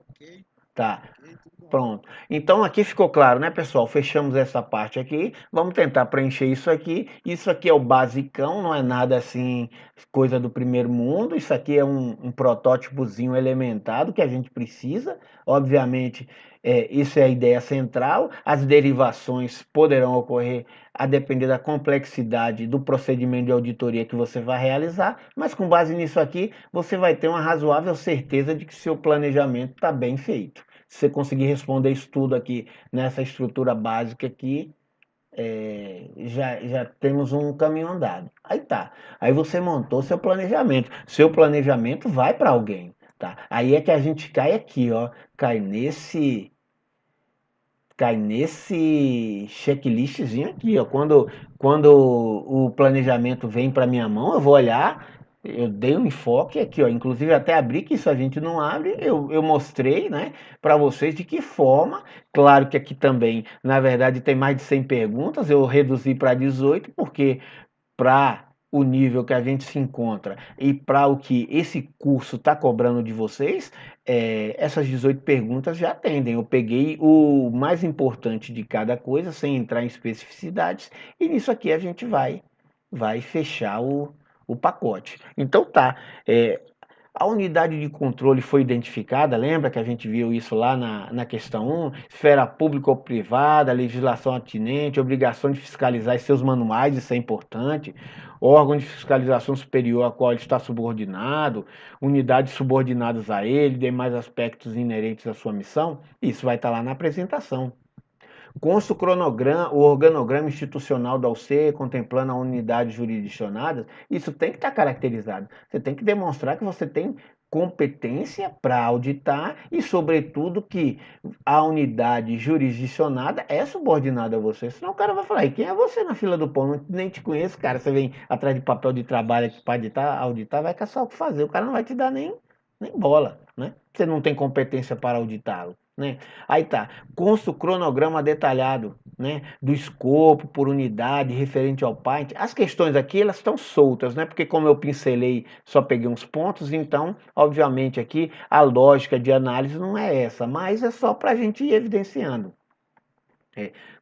Ok?
Tá.
Ok, tudo bom.
Pronto. Então aqui ficou claro, né, pessoal? Fechamos essa parte aqui. Vamos tentar preencher isso aqui. Isso aqui é o basicão, não é nada assim, coisa do primeiro mundo. Isso aqui é um protótipozinho elementado que a gente precisa. Obviamente, isso é a ideia central. As derivações poderão ocorrer a depender da complexidade do procedimento de auditoria que você vai realizar, mas com base nisso aqui, você vai ter uma razoável certeza de que seu planejamento está bem feito. Se você conseguir responder isso tudo aqui nessa estrutura básica aqui, já temos um caminho andado. Aí tá. Aí você montou seu planejamento. Seu planejamento vai para alguém, tá? Aí é que a gente cai aqui, ó, cai nesse checklistzinho aqui, ó. Quando o planejamento vem para minha mão, eu vou olhar, eu dei um enfoque aqui, ó. Inclusive até abri, que isso a gente não abre, eu mostrei, né, para vocês de que forma. Claro que aqui também, na verdade, tem mais de 100 perguntas, eu reduzi para 18, porque para o nível que a gente se encontra e para o que esse curso está cobrando de vocês, essas 18 perguntas já atendem. Eu peguei o mais importante de cada coisa, sem entrar em especificidades, e nisso aqui a gente vai fechar o pacote. Então tá, a unidade de controle foi identificada, lembra que a gente viu isso lá na questão 1? Esfera pública ou privada, legislação atinente, obrigação de fiscalizar seus manuais, isso é importante. Órgão de fiscalização superior a qual ele está subordinado, unidades subordinadas a ele, demais aspectos inerentes à sua missão, isso vai estar lá na apresentação. Consta o organograma institucional da UC, contemplando a unidade jurisdicionada, isso tem que estar caracterizado. Você tem que demonstrar que você tem competência para auditar e, sobretudo, que a unidade jurisdicionada é subordinada a você. Senão o cara vai falar, e quem é você na fila do pão? Não, nem te conheço, cara. Você vem atrás de papel de trabalho aqui para auditar, vai caçar o que fazer. O cara não vai te dar nem bola, né? Você não tem competência para auditá-lo, né? Aí tá, consta o cronograma detalhado, né, do escopo por unidade referente ao PAINT. As questões aqui, elas estão soltas, né, porque como eu pincelei, só peguei uns pontos, então, obviamente aqui, a lógica de análise não é essa, mas é só para a gente ir evidenciando.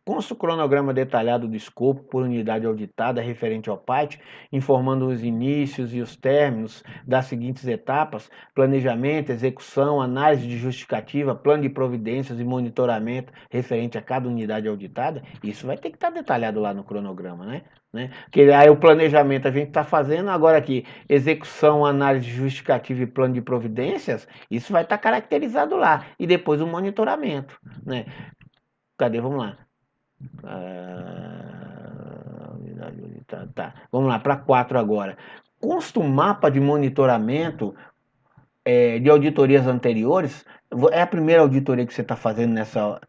Consta o cronograma detalhado do escopo por unidade auditada referente ao PAIT, informando os inícios e os términos das seguintes etapas: planejamento, execução, análise de justificativa, plano de providências e monitoramento referente a cada unidade auditada. Isso vai ter que estar detalhado lá no cronograma, né? Porque aí o planejamento a gente está fazendo, agora aqui, execução, análise de justificativa e plano de providências, isso vai estar caracterizado lá. E depois o monitoramento, né? Cadê? Vamos lá. Tá. Vamos lá, para 4 agora. Consta um mapa de monitoramento de auditorias anteriores. É a primeira auditoria que você está fazendo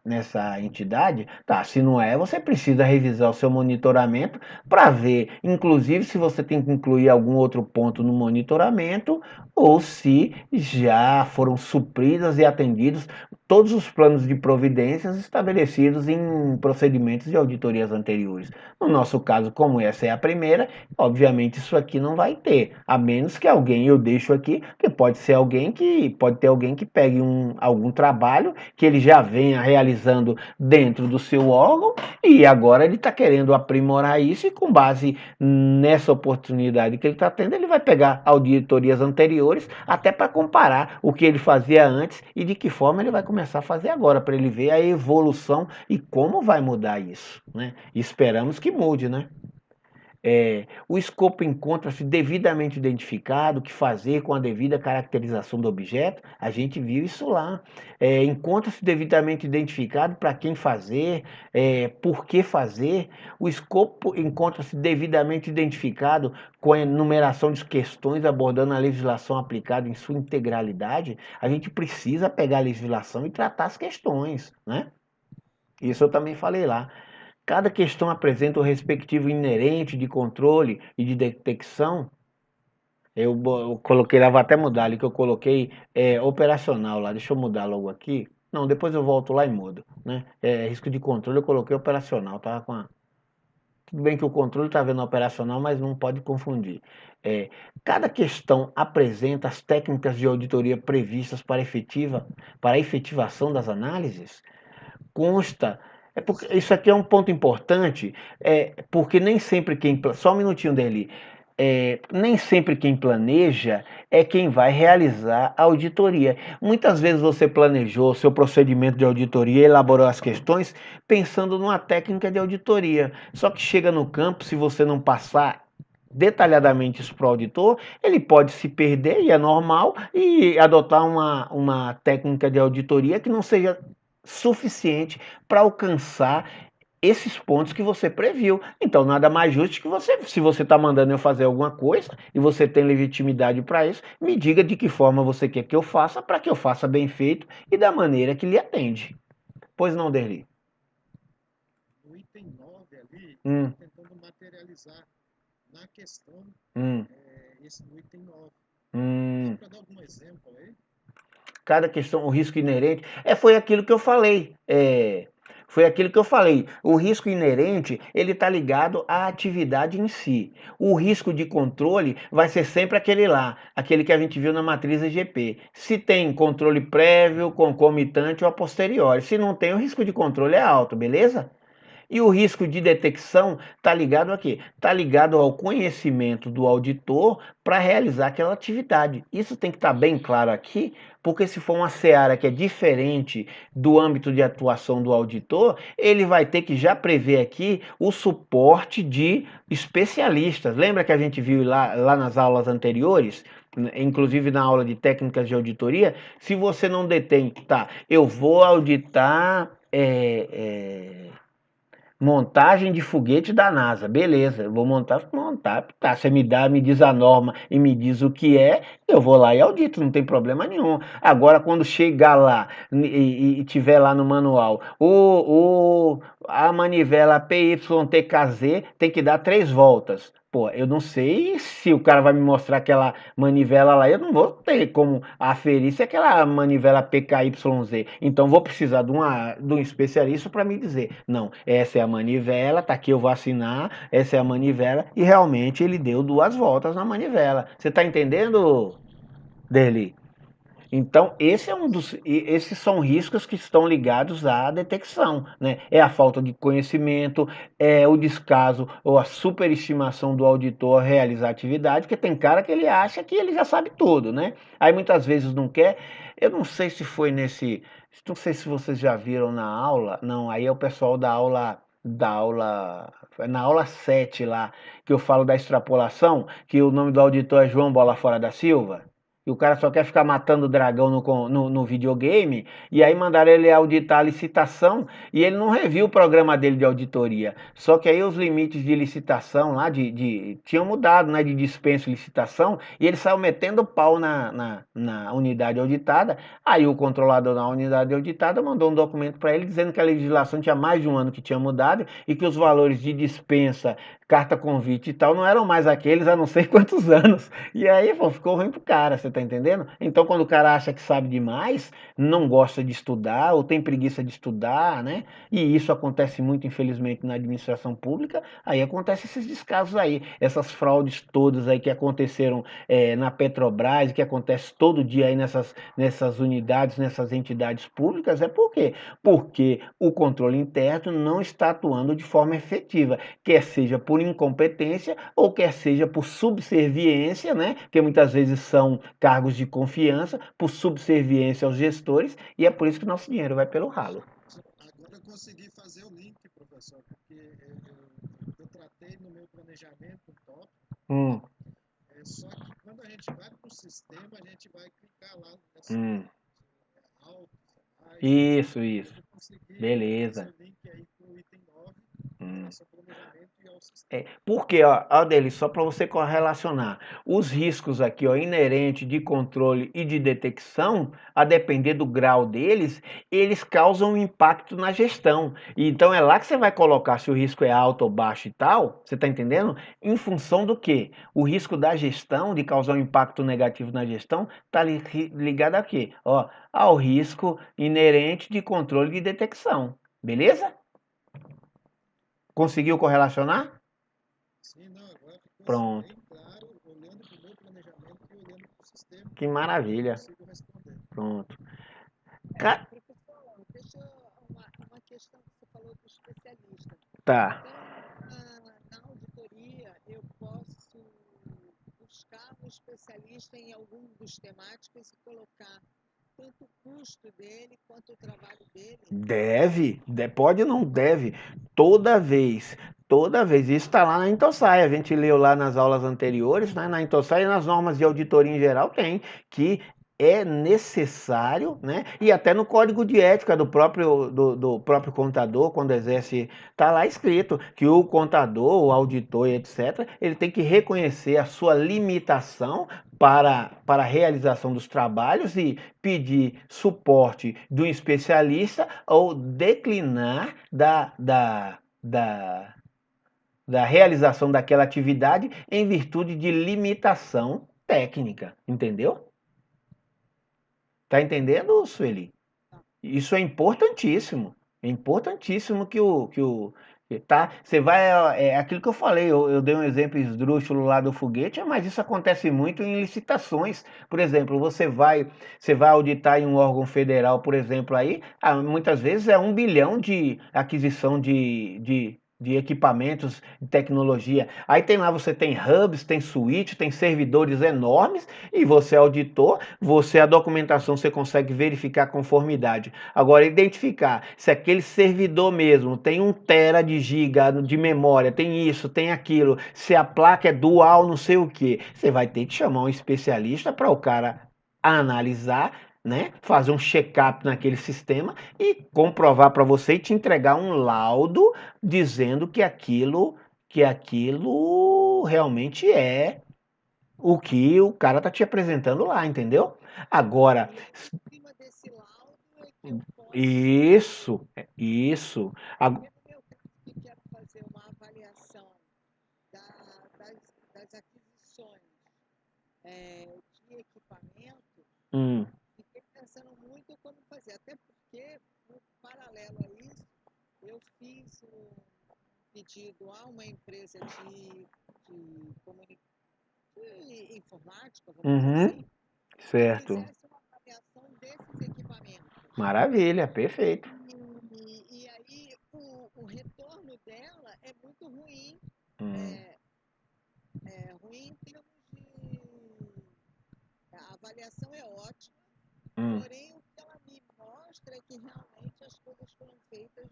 nessa entidade? Tá, se não é, você precisa revisar o seu monitoramento para ver, inclusive, se você tem que incluir algum outro ponto no monitoramento ou se já foram supridas e atendidos todos os planos de providências estabelecidos em procedimentos de auditorias anteriores. No nosso caso, como essa é a primeira, obviamente isso aqui não vai ter, a menos que alguém, eu deixo aqui, que pode ter alguém que pegue algum trabalho que ele já venha realizando dentro do seu órgão e agora ele está querendo aprimorar isso e com base nessa oportunidade que ele está tendo, ele vai pegar auditorias anteriores até para comparar o que ele fazia antes e de que forma ele vai começar a fazer agora, para ele ver a evolução e como vai mudar isso, né? Esperamos que mude, né? O escopo encontra-se devidamente identificado, o que fazer com a devida caracterização do objeto, a gente viu isso lá. Encontra-se devidamente identificado para quem fazer, por que fazer. O escopo encontra-se devidamente identificado com a enumeração de questões abordando a legislação aplicada em sua integralidade. A gente precisa pegar a legislação e tratar as questões, né? Isso eu também falei lá. Cada questão apresenta o respectivo inerente de controle e de detecção. Eu coloquei lá, vou até mudar ali, que eu coloquei operacional lá. Deixa eu mudar logo aqui. Não, depois eu volto lá e mudo, né? Risco de controle eu coloquei operacional, tava com a... Tudo bem que o controle está vendo operacional, mas não pode confundir. É, cada questão apresenta as técnicas de auditoria previstas para a efetivação das análises. Consta. Porque isso aqui é um ponto importante, porque nem sempre quem. Só um minutinho dele. Nem sempre quem planeja é quem vai realizar a auditoria. Muitas vezes você planejou seu procedimento de auditoria, elaborou as questões pensando numa técnica de auditoria. Só que chega no campo, se você não passar detalhadamente isso para o auditor, ele pode se perder, e é normal, e adotar uma técnica de auditoria que não seja suficiente para alcançar esses pontos que você previu. Então, nada mais justo que você, se você está mandando eu fazer alguma coisa e você tem legitimidade para isso, me diga de que forma você quer que eu faça, para que eu faça bem feito e da maneira que lhe atende. Pois não, Derli?
No item 9 ali,
Hum,
tá tentando materializar na questão
hum,
esse no item 9. Dá
hum.
para dar algum exemplo aí?
Cada questão, o risco inerente, foi aquilo que eu falei. Foi aquilo que eu falei. O risco inerente, ele está ligado à atividade em si. O risco de controle vai ser sempre aquele lá, aquele que a gente viu na matriz EGP. Se tem controle prévio, concomitante ou a posteriori. Se não tem, o risco de controle é alto, beleza? E o risco de detecção está ligado a quê? Está ligado ao conhecimento do auditor para realizar aquela atividade. Isso tem que estar bem claro aqui, porque se for uma seara que é diferente do âmbito de atuação do auditor, ele vai ter que já prever aqui o suporte de especialistas. Lembra que a gente viu lá nas aulas anteriores? Inclusive na aula de técnicas de auditoria, se você não detém, tá, eu vou auditar montagem de foguete da NASA, beleza, eu vou montar, tá, você me diz a norma e me diz o que é, eu vou lá e audito, não tem problema nenhum. Agora, quando chegar lá e tiver lá no manual, a manivela PYTKZ tem que dar 3 voltas. Pô, eu não sei se o cara vai me mostrar aquela manivela lá, eu não vou ter como aferir se é aquela manivela PKYZ. Então vou precisar de um especialista para me dizer, não, essa é a manivela, tá aqui, eu vou assinar, essa é a manivela, e realmente ele deu 2 voltas na manivela. Você está entendendo, Derli? Então, esses são riscos que estão ligados à detecção, né? É a falta de conhecimento, é o descaso ou a superestimação do auditor a realizar a atividade, porque tem cara que ele acha que ele já sabe tudo, né? Aí muitas vezes não quer. Eu não sei se foi não sei se vocês já viram na aula, não, aí é o pessoal na aula 7 lá, que eu falo da extrapolação, que o nome do auditor é João Bola Fora da Silva. E o cara só quer ficar matando o dragão no videogame, e aí mandaram ele auditar a licitação, e ele não reviu o programa dele de auditoria. Só que aí os limites de licitação lá, tinham mudado, né, de dispensa e licitação, e ele saiu metendo pau na unidade auditada. Aí o controlador da unidade auditada mandou um documento para ele dizendo que a legislação tinha mais de um ano que tinha mudado, e que os valores de dispensa, carta convite e tal, não eram mais aqueles há não sei quantos anos. E aí, pô, ficou ruim pro cara, você tá entendendo? Então, quando o cara acha que sabe demais, não gosta de estudar ou tem preguiça de estudar, né? E isso acontece muito, infelizmente, na administração pública, aí acontece esses descasos aí, essas fraudes todas aí que aconteceram na Petrobras, que acontece todo dia aí nessas unidades, nessas entidades públicas, é por quê? Porque o controle interno não está atuando de forma efetiva, quer seja por incompetência ou quer seja por subserviência, né? Que muitas vezes são cargos de confiança, por subserviência aos gestores, e é por isso que nosso dinheiro vai pelo ralo.
Agora eu consegui fazer o link, professor, porque eu tratei no meu planejamento um tópico,
Hum,
só que quando a gente vai para o sistema, a gente vai clicar lá nessa
hum.
altos, abaixo.
Isso.
Eu consegui fazer
Beleza.
o link aí com o item 9,
Hum.
relação planejamento e o sistema.
Porque, ó, Deli, só para você correlacionar, os riscos aqui, ó, inerente de controle e de detecção, a depender do grau deles, eles causam um impacto na gestão. E então é lá que você vai colocar se o risco é alto ou baixo e tal, você está entendendo? Em função do quê? O risco da gestão, de causar um impacto negativo na gestão, está ligado a quê? Ó, ao risco inerente de controle e de detecção. Beleza? Conseguiu correlacionar?
Sim, não, agora ficou assim,
Pronto.
bem claro, olhando para o meu planejamento e olhando para o sistema,
Que
eu
maravilha.
consigo responder.
Pronto.
É,
Ca-
professor, deixa uma questão que você falou do especialista.
Tá.
Então, na auditoria, eu posso buscar um especialista em algum dos temáticos e colocar tanto o custo dele quanto o trabalho dele.
Deve, pode não deve. Toda vez. Isso está lá na Intosai. A gente leu lá nas aulas anteriores, né? Na Intosai e nas normas de auditoria em geral tem que é necessário, né? E até no código de ética do próprio contador, quando exerce, está lá escrito que o contador, o auditor, etc., ele tem que reconhecer a sua limitação para a realização dos trabalhos e pedir suporte do especialista ou declinar da realização daquela atividade em virtude de limitação técnica, entendeu? Tá entendendo, Sueli? Isso é importantíssimo. É importantíssimo tá? Você vai, é aquilo que eu falei, eu dei um exemplo esdrúxulo lá do foguete, mas isso acontece muito em licitações. Por exemplo, você vai auditar em um órgão federal, por exemplo, aí, muitas vezes é 1 bilhão de aquisição de equipamentos de tecnologia. Aí tem lá, você tem hubs, tem switch, tem servidores enormes, e você é auditor, a documentação você consegue verificar a conformidade. Agora, identificar se aquele servidor mesmo tem 1 tera de giga de memória, tem isso, tem aquilo, se a placa é dual, não sei o que, você vai ter que chamar um especialista para o cara analisar, né, fazer um check-up naquele sistema e comprovar para você e te entregar um laudo dizendo que aquilo realmente é o que o cara tá te apresentando lá, entendeu? Agora,
E em cima desse laudo é que eu posso.
isso.
Porque no meu caso, que quero fazer uma avaliação das aquisições de equipamento,
Hum,
fiquei pensando muito como fazer. Até porque, no paralelo a isso, eu fiz um pedido a uma empresa de informática, vamos dizer
uhum,
assim, que
certo.
fizesse uma avaliação desses equipamentos.
Maravilha, perfeito.
E aí o retorno dela é muito ruim,
Hum,
é, é ruim em termos de. A avaliação é ótima,
hum.
porém o que ela me mostra é que realmente as coisas foram feitas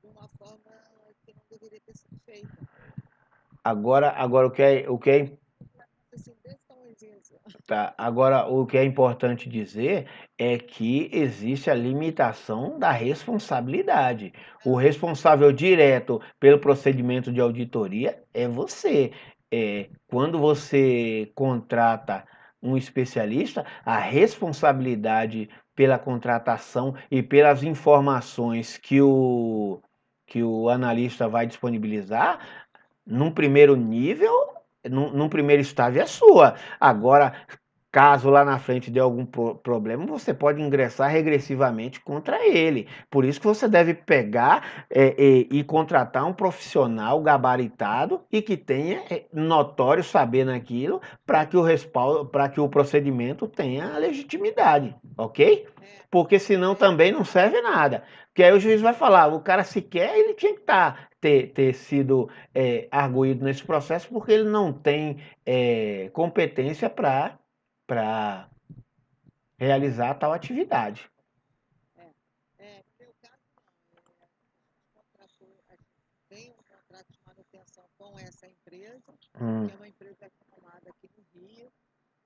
de uma forma que não deveria ter sido feita.
Agora
Assim, desse tamanhozinho assim.
tá, agora o que é importante dizer é que existe a limitação da responsabilidade. O responsável direto pelo procedimento de auditoria é você. Quando você contrata um especialista, a responsabilidade pela contratação e pelas informações que o analista vai disponibilizar, num primeiro nível, num primeiro estágio é sua. Agora, caso lá na frente dê algum problema, você pode ingressar regressivamente contra ele. Por isso que você deve pegar e contratar um profissional gabaritado e que tenha notório saber naquilo para que o respaldo, para que o procedimento tenha legitimidade, ok? Porque senão também não serve nada. Porque aí o juiz vai falar, o cara sequer ele tinha que ter sido arguído nesse processo porque ele não tem competência para realizar tal atividade.
No meu caso, não. A gente tem um contrato de manutenção com essa empresa, que é uma empresa formada aqui no Rio,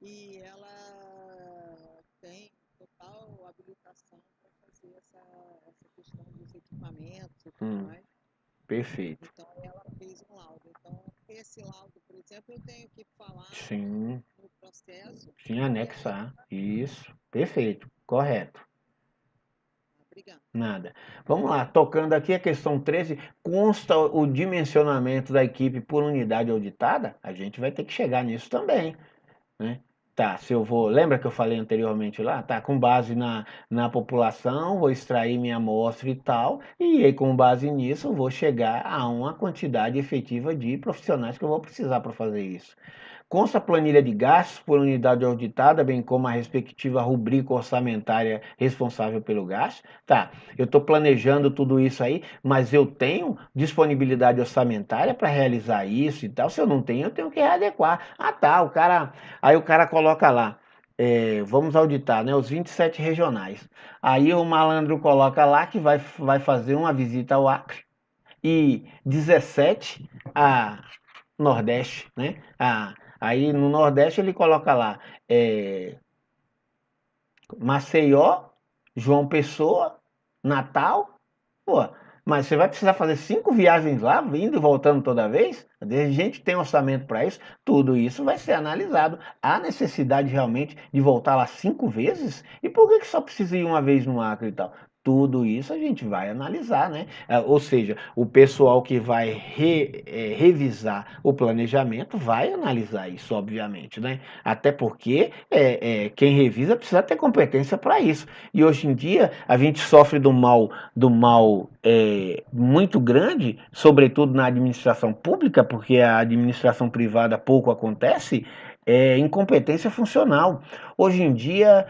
e ela tem total habilitação para fazer essa questão dos equipamentos e tudo mais.
Perfeito.
Então ela fez um laudo. esse laudo, por exemplo, eu tenho que falar
Sim,
no processo.
sim, anexar. Isso, perfeito, correto.
Obrigada.
Nada. Vamos lá, tocando aqui a questão 13, consta o dimensionamento da equipe por unidade auditada? A gente vai ter que chegar nisso também, né? Tá, se eu vou, lembra que eu falei anteriormente lá? Tá, com base na população, vou extrair minha amostra e tal, e aí com base nisso eu vou chegar a uma quantidade efetiva de profissionais que eu vou precisar para fazer isso. Consta a planilha de gastos por unidade auditada, bem como a respectiva rubrica orçamentária responsável pelo gasto. Tá, eu estou planejando tudo isso aí, mas eu tenho disponibilidade orçamentária para realizar isso e tal. Se eu não tenho, eu tenho que readequar. Ah, tá, aí o cara coloca lá. Vamos auditar, né, os 27 regionais. Aí o malandro coloca lá que vai fazer uma visita ao Acre e 17 a Nordeste, né? Aí no Nordeste ele coloca lá Maceió, João Pessoa, Natal. Pô, mas você vai precisar fazer 5 viagens lá, indo e voltando toda vez? A gente tem orçamento para isso, tudo isso vai ser analisado. Há necessidade realmente de voltar lá 5 vezes? E por que só precisa ir uma vez no Acre e tal? Tudo isso a gente vai analisar, né? Ou seja, o pessoal que vai revisar o planejamento vai analisar isso, obviamente, né? Até porque quem revisa precisa ter competência para isso. E hoje em dia a gente sofre do mal muito grande, sobretudo na administração pública, porque a administração privada pouco acontece, incompetência funcional. Hoje em dia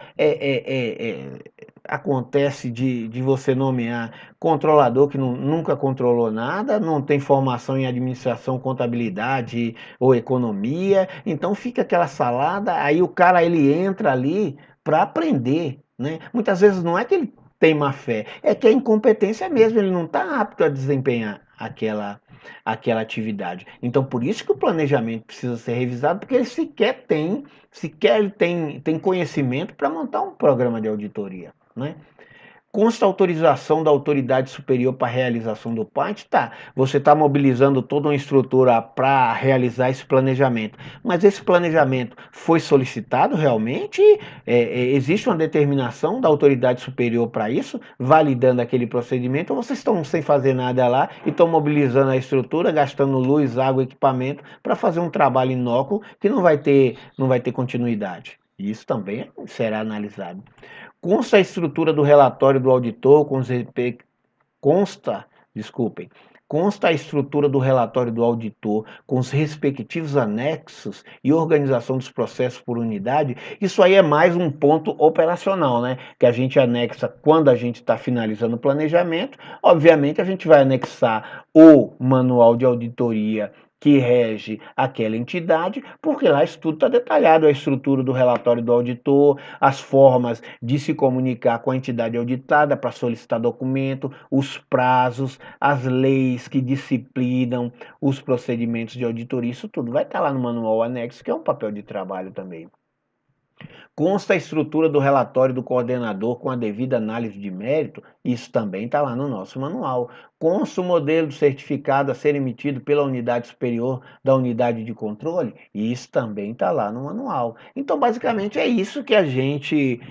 acontece de você nomear controlador que nunca controlou nada, não tem formação em administração, contabilidade ou economia, então fica aquela salada, aí o cara ele entra ali para aprender, né? Muitas vezes não é que ele tem má fé, é que a incompetência mesmo, ele não está apto a desempenhar aquela atividade. Então, por isso que o planejamento precisa ser revisado, porque ele sequer ele tem conhecimento para montar um programa de auditoria, né? Consta autorização da autoridade superior para a realização do PAT? Tá, você está mobilizando toda uma estrutura para realizar esse planejamento, mas esse planejamento foi solicitado realmente? Existe uma determinação da autoridade superior para isso, validando aquele procedimento, ou vocês estão sem fazer nada lá e estão mobilizando a estrutura, gastando luz, água, equipamento para fazer um trabalho inócuo que não vai ter continuidade? Isso também será analisado. Consta a estrutura do relatório do auditor consta, desculpem, consta a estrutura do relatório do auditor com os respectivos anexos e organização dos processos por unidade. Isso aí é mais um ponto operacional, né? Que a gente anexa quando a gente está finalizando o planejamento. Obviamente a gente vai anexar o manual de auditoria que rege aquela entidade, porque lá isso tudo está detalhado, a estrutura do relatório do auditor, as formas de se comunicar com a entidade auditada para solicitar documento, os prazos, as leis que disciplinam os procedimentos de auditoria, isso tudo vai estar lá no manual anexo, que é um papel de trabalho também. Consta a estrutura do relatório do coordenador com a devida análise de mérito, isso também está lá no nosso manual. Consta o modelo do certificado a ser emitido pela unidade superior da unidade de controle, e isso também está lá no manual. Então, basicamente, é isso que a gente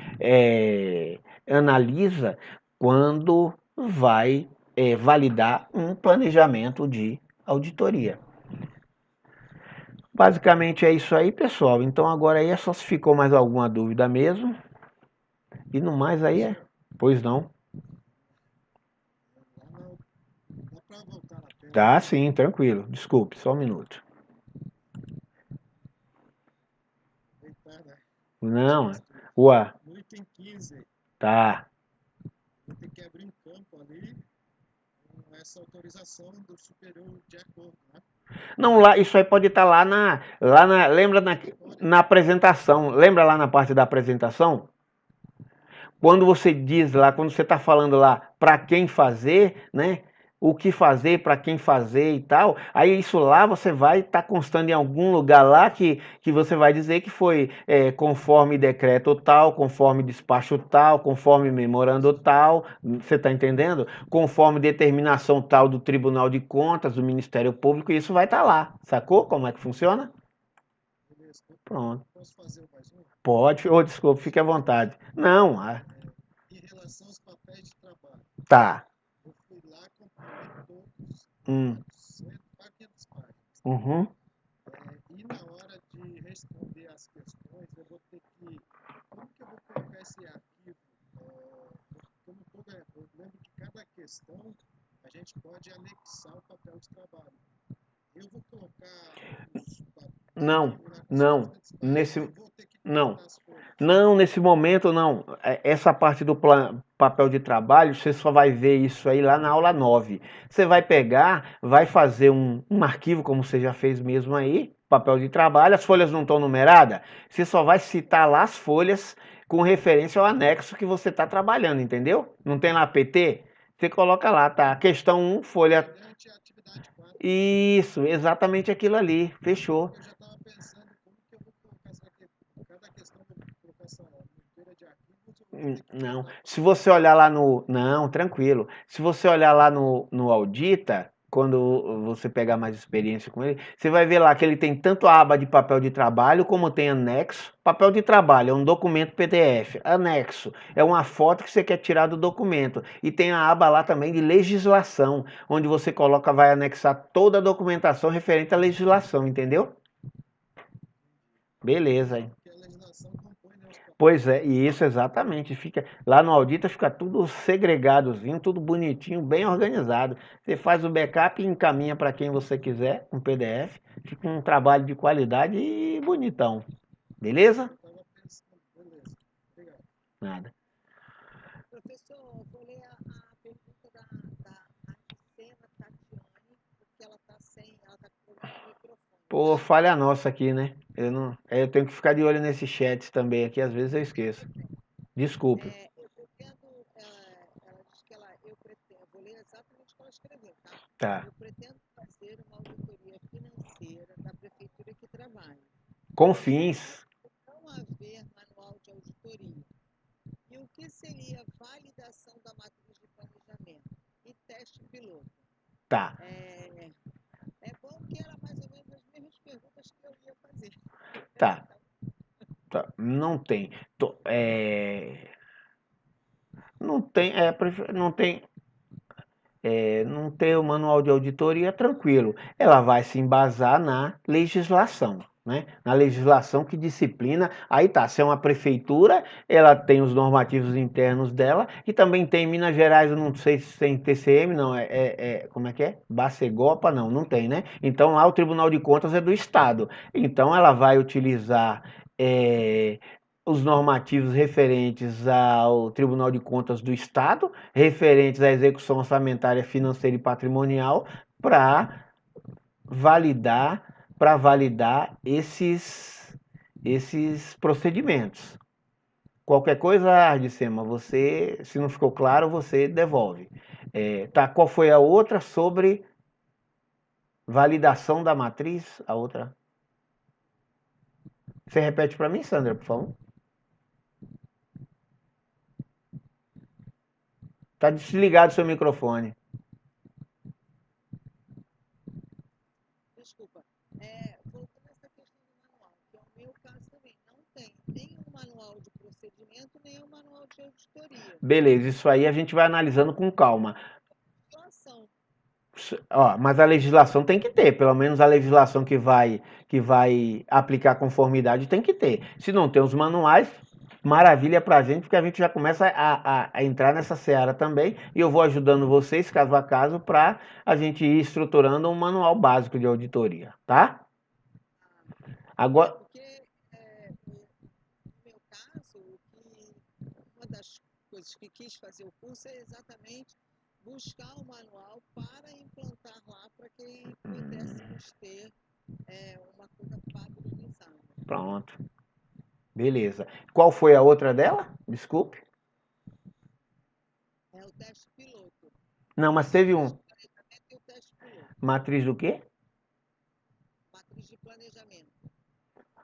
analisa quando vai validar um planejamento de auditoria. Basicamente é isso aí, pessoal. Então agora aí é só se ficou mais alguma dúvida mesmo. E no mais aí é. Pois não.
Dá para voltar na tela?
Tá sim, tranquilo. Desculpe, só um minuto.
Eita, né?
Não, ué,
No item 15,
tá.
eu tenho que abrir um campo ali com essa autorização do superior de acordo, né?
Não, lá, isso aí pode estar lembra na apresentação, lembra lá na parte da apresentação? Quando você diz lá, quando você está falando lá para quem fazer, né? o que fazer, para quem fazer e tal. Aí isso lá você vai estar constando em algum lugar lá que você vai dizer que foi conforme decreto tal, conforme despacho tal, conforme memorando tal, você está entendendo? Conforme determinação tal do Tribunal de Contas, do Ministério Público, isso vai estar lá. Sacou como é que funciona?
Beleza.
Pronto.
Posso fazer mais um?
Pode, ou desculpa, fique à vontade. Não,
Em relação aos papéis de trabalho,
tá.
eu fui lá, compilei todos,
Hum,
500 páginas.
uhum,
E na hora de responder as questões, eu vou ter que. Como que eu vou colocar esse arquivo? Como eu lembro que cada questão a gente pode anexar o papel de trabalho. Eu vou colocar os
não,
arquivo lá com
não,
500 páginas,
nesse,
eu vou ter que
não.
cortar as folhas.
Não, nesse momento não. Essa parte do papel de trabalho, você só vai ver isso aí lá na aula 9. Você vai pegar, vai fazer um arquivo, como você já fez mesmo aí, papel de trabalho, as folhas não estão numeradas, você só vai citar lá as folhas com referência ao anexo que você está trabalhando, entendeu? Não tem lá PT? Você coloca lá, tá? Questão 1, folha.
Durante a atividade 4,
Isso, exatamente aquilo ali. Fechou.
eu já estava pensando como que eu vou colocar cada questão, eu vou colocar essa leitura de arquivos, eu vou ter que
Não.
cortar
Se você olhar lá no. Não, tranquilo. Se você olhar lá no Audita, quando você pegar mais experiência com ele, você vai ver lá que ele tem tanto a aba de papel de trabalho como tem anexo. Papel de trabalho é um documento PDF. Anexo é uma foto que você quer tirar do documento. E tem a aba lá também de legislação, onde você coloca, vai anexar toda a documentação referente à legislação, entendeu? Beleza, hein?
porque a legislação compõe, né, os papéis.
Pois é, e isso exatamente, fica lá no Audita fica tudo segregadozinho, tudo bonitinho, bem organizado. Você faz o backup e encaminha para quem você quiser, um PDF, fica um trabalho de qualidade e bonitão. Beleza?
Eu estava pensando, beleza, obrigado.
Nada.
Professor, vou ler a pergunta da Aracena Tatiane, porque ela está sem, ela está com problema no microfone,
Pô,
tá?
falha nossa aqui, né? Eu não, eu tenho que ficar de olho nesses chats também aqui, às vezes eu esqueço. Desculpe.
Eu pretendo, ela diz que eu pretendo, vou ler exatamente o que ela escreveu, tá?
Tá.
Eu pretendo fazer uma auditoria financeira da prefeitura que trabalho.
Com fins.
Não haver manual de auditoria. E o que seria validação da matriz de planejamento e teste piloto?
Tá.
É bom que era mais ou menos as mesmas perguntas que eu ia fazer.
Tá. Tá. Não tem. Não tem, não tem. Não ter o manual de auditoria, tranquilo. Ela vai se embasar na legislação, né? Na legislação que disciplina. Aí tá, se é uma prefeitura, ela tem os normativos internos dela e também tem em Minas Gerais, eu não sei se tem TCM, não, como é que é? Bacegopa, não, não tem, né? Então lá o Tribunal de Contas é do Estado. Então ela vai utilizar os normativos referentes ao Tribunal de Contas do Estado, referentes à execução orçamentária, financeira e patrimonial, para validar esses procedimentos. Qualquer coisa, Ardicema, você, se não ficou claro, você devolve. Tá, qual foi a outra sobre validação da matriz? A outra. Você repete para mim, Sandra, por favor? Tá desligado o seu microfone.
Desculpa. Voltando a essa questão do manual, que é o meu caso também, não tem nem um manual de procedimento, nem um manual de auditoria.
Beleza, isso aí a gente vai analisando com calma.
Legislação.
Ó, mas a legislação tem que ter, pelo menos a legislação que vai aplicar conformidade tem que ter. Se não tem os manuais, maravilha pra gente, porque a gente já começa a entrar nessa seara também, e eu vou ajudando vocês, caso a caso, para a gente ir estruturando um manual básico de auditoria, tá? Agora,
Porque, no meu caso, uma das coisas que quis fazer o curso é exatamente buscar o manual para implantar lá para que pudéssemos ter uma coisa padronizada.
pronto. Beleza. Qual foi a outra dela? Desculpe.
É o teste piloto.
Não, mas teve um. Matriz do quê?
Matriz de planejamento.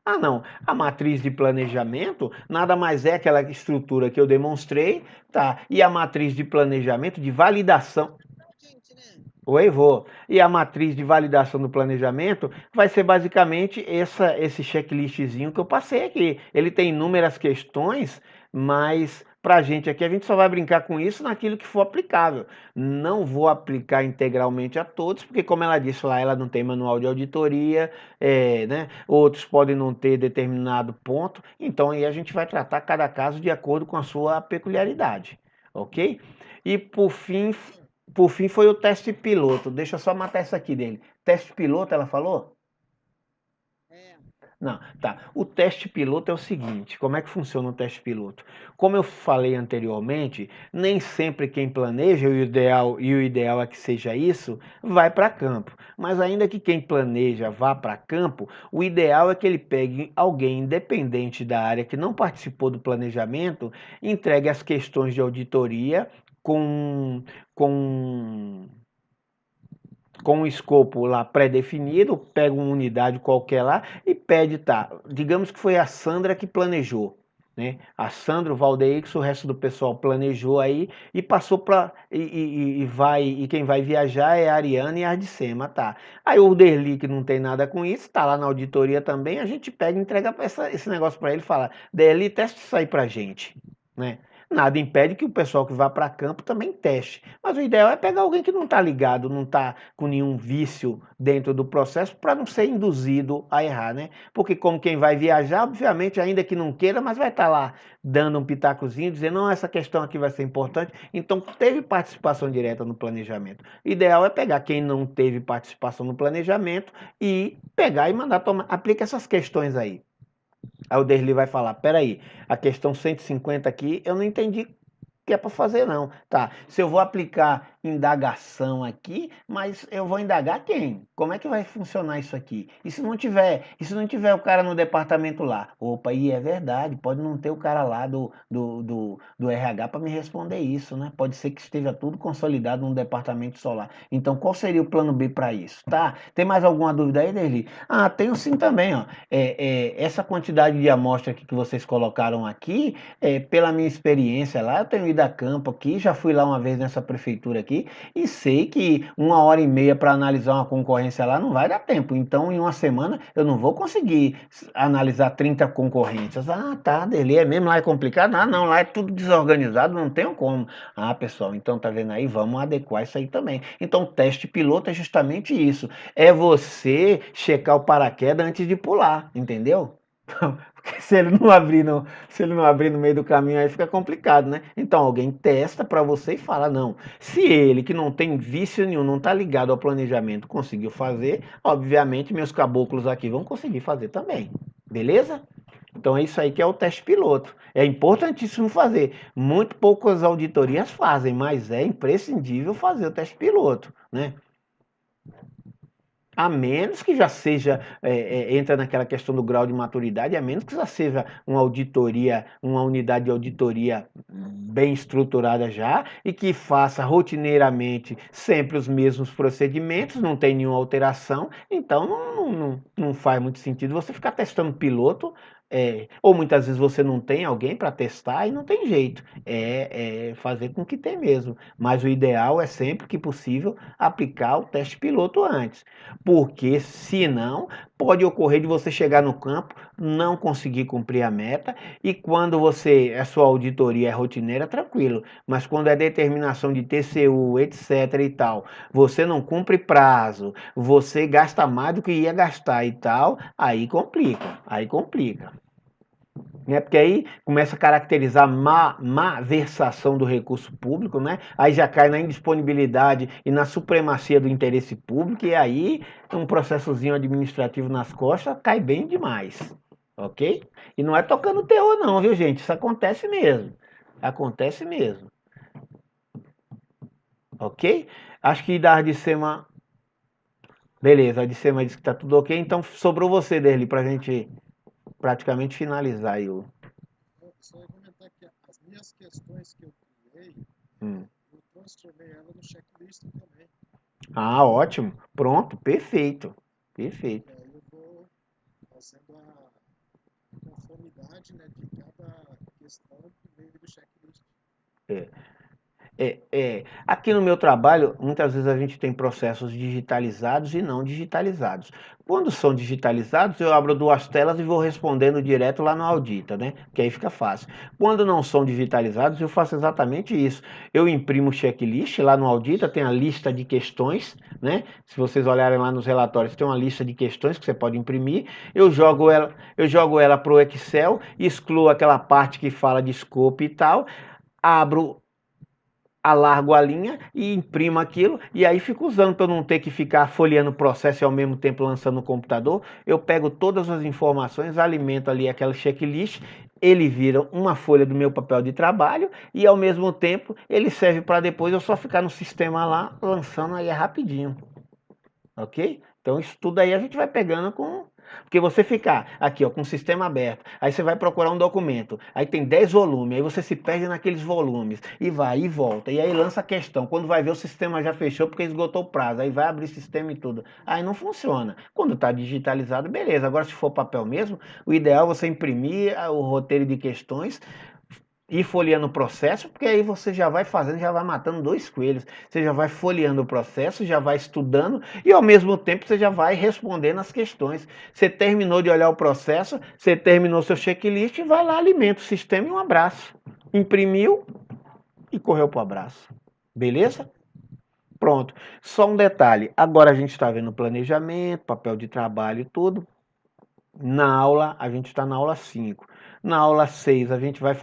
Ah, não. A matriz de planejamento nada mais é aquela estrutura que eu demonstrei, tá? E a matriz de planejamento de validação.
Gente, né?
Oi, vou. E a matriz de validação do planejamento vai ser basicamente esse checklistzinho que eu passei aqui. Ele tem inúmeras questões, mas para a gente aqui, a gente só vai brincar com isso naquilo que for aplicável. Não vou aplicar integralmente a todos, porque como ela disse lá, ela não tem manual de auditoria, né? Outros podem não ter determinado ponto, então aí a gente vai tratar cada caso de acordo com a sua peculiaridade, ok? E por fim foi o teste piloto. Deixa eu só matar essa aqui dele. Teste piloto, ela falou?
É.
Não, tá. O teste piloto é o seguinte, como é que funciona o teste piloto? Como eu falei anteriormente, nem sempre quem planeja, e o ideal é que seja isso, vai para campo. Mas ainda que quem planeja vá para campo, o ideal é que ele pegue alguém independente da área que não participou do planejamento, entregue as questões de auditoria com, com com um escopo lá pré-definido, pega uma unidade qualquer lá e pede, tá, digamos que foi a Sandra que planejou, né? A Sandra, o Valdeix, o resto do pessoal planejou aí e passou para e quem vai viajar é a Ariana e a Ardicema, tá? Aí o Derli, que não tem nada com isso, tá lá na auditoria também, a gente pega e entrega esse negócio para ele e fala, Derli, testa isso aí pra gente, né? Nada impede que o pessoal que vá para campo também teste. Mas o ideal é pegar alguém que não está ligado, não está com nenhum vício dentro do processo para não ser induzido a errar, né? Porque como quem vai viajar, obviamente, ainda que não queira, mas vai estar lá dando um pitacozinho, dizendo, não, essa questão aqui vai ser importante. Então, teve participação direta no planejamento. O ideal é pegar quem não teve participação no planejamento e pegar e mandar tomar, aplica essas questões aí. Aí o Derli vai falar, peraí, a questão 150 aqui, eu não entendi o que é para fazer não. Tá, se eu vou aplicar indagação aqui, mas eu vou indagar quem? Como é que vai funcionar isso aqui? E se não tiver o cara no departamento lá? Opa, e é verdade, pode não ter o cara lá do RH para me responder isso, né? Pode ser que esteja tudo consolidado no departamento solar. Então, qual seria o plano B para isso? Tá? Tem mais alguma dúvida aí, Derli? Ah, tenho sim também, ó. Essa quantidade de amostra que vocês colocaram aqui, pela minha experiência lá, eu tenho ido a campo aqui, já fui lá uma vez nessa prefeitura aqui e sei que 1 hora e meia para analisar uma concorrência lá não vai dar tempo. Então, em uma semana, eu não vou conseguir analisar 30 concorrências. Ah, tá, dele é mesmo, lá é complicado? Ah, não, lá é tudo desorganizado, não tenho como. Ah, pessoal, então tá vendo aí? Vamos adequar isso aí também. Então, teste piloto é justamente isso. É você checar o paraquedas antes de pular, entendeu? Porque se ele não abrir no meio do caminho aí fica complicado, né? Então alguém testa para você e fala, não, se ele que não tem vício nenhum, não tá ligado ao planejamento, conseguiu fazer, obviamente meus caboclos aqui vão conseguir fazer também. Beleza? Então é isso aí que é o teste piloto. É importantíssimo fazer. Muito poucas auditorias fazem, mas é imprescindível fazer o teste piloto, né? A menos que já seja, entra naquela questão do grau de maturidade, a menos que já seja uma auditoria, uma unidade de auditoria bem estruturada já e que faça rotineiramente sempre os mesmos procedimentos, não tem nenhuma alteração, então não faz muito sentido você ficar testando piloto, ou muitas vezes você não tem alguém para testar e não tem jeito, fazer com que tem mesmo, mas o ideal é sempre que possível aplicar o teste piloto antes. Porque senão pode ocorrer de você chegar no campo, não conseguir cumprir a meta e quando a sua auditoria é rotineira, tranquilo, mas quando é determinação de TCU, etc e tal, você não cumpre prazo, você gasta mais do que ia gastar e tal, aí complica, aí complica. Né? Porque aí começa a caracterizar má versação do recurso público, né? Aí já cai na indisponibilidade e na supremacia do interesse público, e aí um processozinho administrativo nas costas cai bem demais, ok? E não é tocando terror não, viu gente? Isso acontece mesmo, acontece mesmo, ok? Acho que da Ardicema, beleza, a Ardicema disse que tá tudo ok, então sobrou você, Derli, pra gente praticamente finalizar aí o...
Só ia comentar que as minhas questões que eu criei,
Hum.
eu transformei ela no checklist também.
Ah, ótimo. Pronto, perfeito. Perfeito.
E aí eu vou fazendo a conformidade, né, de cada questão por meio do checklist.
Aqui no meu trabalho, muitas vezes a gente tem processos digitalizados e não digitalizados. Quando são digitalizados, eu abro duas telas e vou respondendo direto lá no Audita, né? Que aí fica fácil. Quando não são digitalizados, eu faço exatamente isso. Eu imprimo o checklist, lá no Audita tem a lista de questões, né? Se vocês olharem lá nos relatórios, tem uma lista de questões que você pode imprimir. Eu jogo ela para o Excel, excluo aquela parte que fala de scope e tal, abro, alargo a linha e imprimo aquilo, e aí fico usando para eu não ter que ficar folheando o processo e ao mesmo tempo lançando no computador. Eu pego todas as informações, alimento ali aquela checklist, ele vira uma folha do meu papel de trabalho e ao mesmo tempo ele serve para depois eu só ficar no sistema lá lançando aí rapidinho, ok? Então isso tudo aí a gente vai pegando com... Porque você ficar aqui ó, com o sistema aberto, aí você vai procurar um documento, aí tem 10 volumes, aí você se perde naqueles volumes, e vai e volta, e aí lança a questão, quando vai ver o sistema já fechou porque esgotou o prazo, aí vai abrir sistema e tudo, aí não funciona. Quando está digitalizado, beleza, agora se for papel mesmo, o ideal é você imprimir o roteiro de questões, ir folheando o processo, porque aí você já vai fazendo, já vai matando dois coelhos. Você já vai folheando o processo, já vai estudando e ao mesmo tempo você já vai respondendo as questões. Você terminou de olhar o processo, você terminou seu checklist e vai lá, alimenta o sistema e um abraço. Imprimiu e correu para o abraço. Beleza? Pronto. Só um detalhe. Agora a gente está vendo planejamento, papel de trabalho e tudo. Na aula, a gente está na aula 5. Na aula 6, a gente vai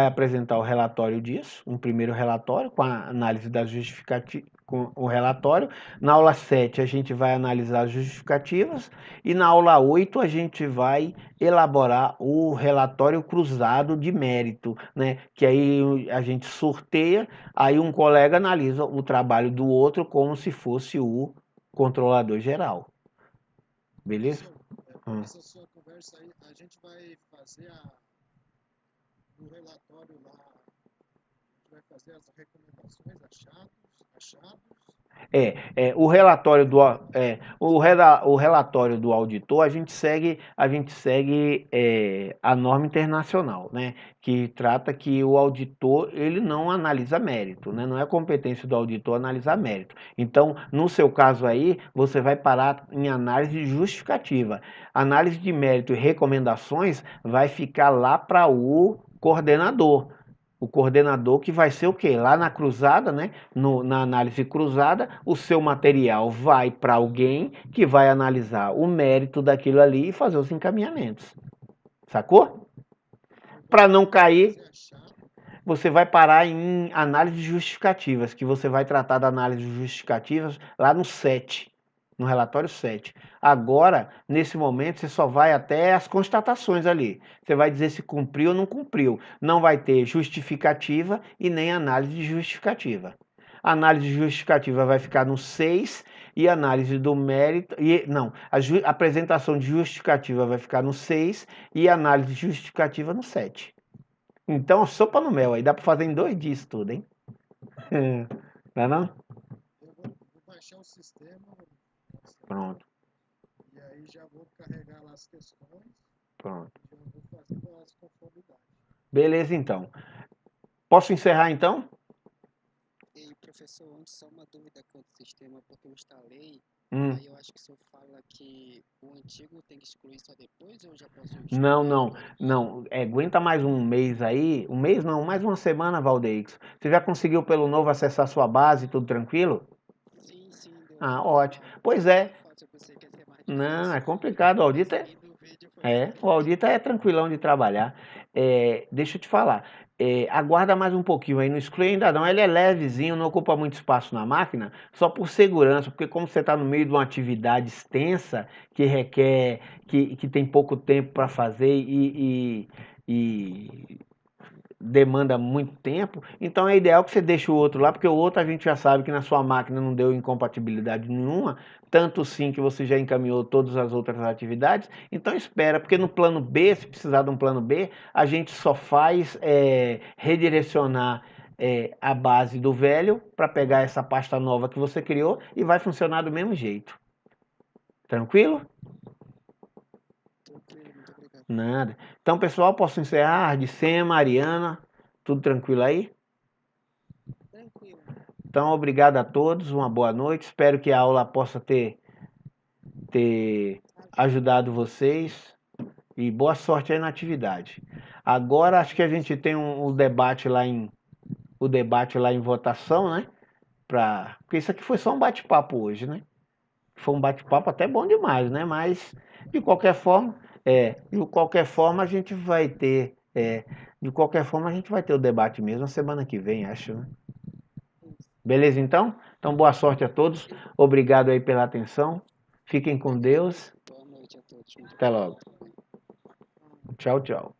apresentar o relatório disso, um primeiro relatório com a análise das justificativas, com o relatório. Na aula 7, a gente vai analisar as justificativas. E na aula 8, a gente vai elaborar o relatório cruzado de mérito, né? Que aí a gente sorteia, aí um colega analisa o trabalho do outro como se fosse o controlador geral. Beleza?
Professor, com essa sua conversa aí, a gente vai fazer no relatório lá, a gente vai fazer as recomendações, achados.
O relatório do auditor, a gente segue a norma internacional, né? Que trata que o auditor ele não analisa mérito, né? Não é competência do auditor analisar mérito. Então, no seu caso aí, você vai parar em análise justificativa. Análise de mérito e recomendações vai ficar lá para o coordenador. O coordenador que vai ser o quê? Lá na cruzada, né? Na análise cruzada, o seu material vai para alguém que vai analisar o mérito daquilo ali e fazer os encaminhamentos. Sacou? Para não cair, você vai parar em análise justificativas, que você vai tratar da análise justificativas lá no 7, no relatório 7. Agora, nesse momento, você só vai até as constatações ali. Você vai dizer se cumpriu ou não cumpriu. Não vai ter justificativa e nem análise justificativa. A análise justificativa vai ficar no 6 e a análise do mérito... a apresentação de justificativa vai ficar no 6 e a análise justificativa no 7. Então, sopa no mel aí, dá para fazer em 2 dias tudo, hein? Não é não?
Eu vou baixar o sistema.
Pronto.
E aí já vou carregar lá as questões.
Pronto.
Já vou fazendo as conformidades.
Beleza, então. Posso encerrar, então?
E, professor, antes só uma dúvida quanto ao sistema, porque eu instalei, aí eu acho que o senhor fala que o antigo tem que excluir só depois, ou eu já posso
Não,
excluir
não,
agora?
não. Aguenta mais um mês aí. Um mês não, mais uma semana, Valdeix. Você já conseguiu pelo novo acessar sua base, tudo tranquilo?
Sim, sim, deu
Ah,
tudo
ótimo.
normal.
Pois é.
Eu pensei que ia ser mais
Não, é
difícil.
complicado. O audito
Esse
é,
aí do vídeo foi
é, o
diferente.
audito é tranquilão de trabalhar. Deixa eu te falar. Aguarda mais um pouquinho aí, não exclui ainda não. Ele é levezinho, não ocupa muito espaço na máquina, só por segurança, porque como você está no meio de uma atividade extensa que requer, que tem pouco tempo para fazer e demanda muito tempo, então é ideal que você deixe o outro lá, porque o outro a gente já sabe que na sua máquina não deu incompatibilidade nenhuma, tanto sim que você já encaminhou todas as outras atividades, então espera, porque no plano B, se precisar de um plano B, a gente só faz redirecionar a base do velho para pegar essa pasta nova que você criou e vai funcionar do mesmo jeito. Tranquilo?
Tranquilo, muito obrigado.
Nada. Então, pessoal, posso encerrar? Dicema, Ariana, tudo tranquilo aí?
Tranquilo.
Então, obrigado a todos, uma boa noite. Espero que a aula possa ter ajudado vocês e boa sorte aí na atividade. Agora, acho que a gente tem o debate lá em votação, né? Porque isso aqui foi só um bate-papo hoje, né? Foi um bate-papo até bom demais, né? Mas de qualquer forma, a gente vai ter, o debate mesmo na semana que vem, acho, né? Beleza, então? Então, boa sorte a todos. Obrigado aí pela atenção. Fiquem com Deus.
Boa noite a todos. Muito
Até logo. Tchau, tchau.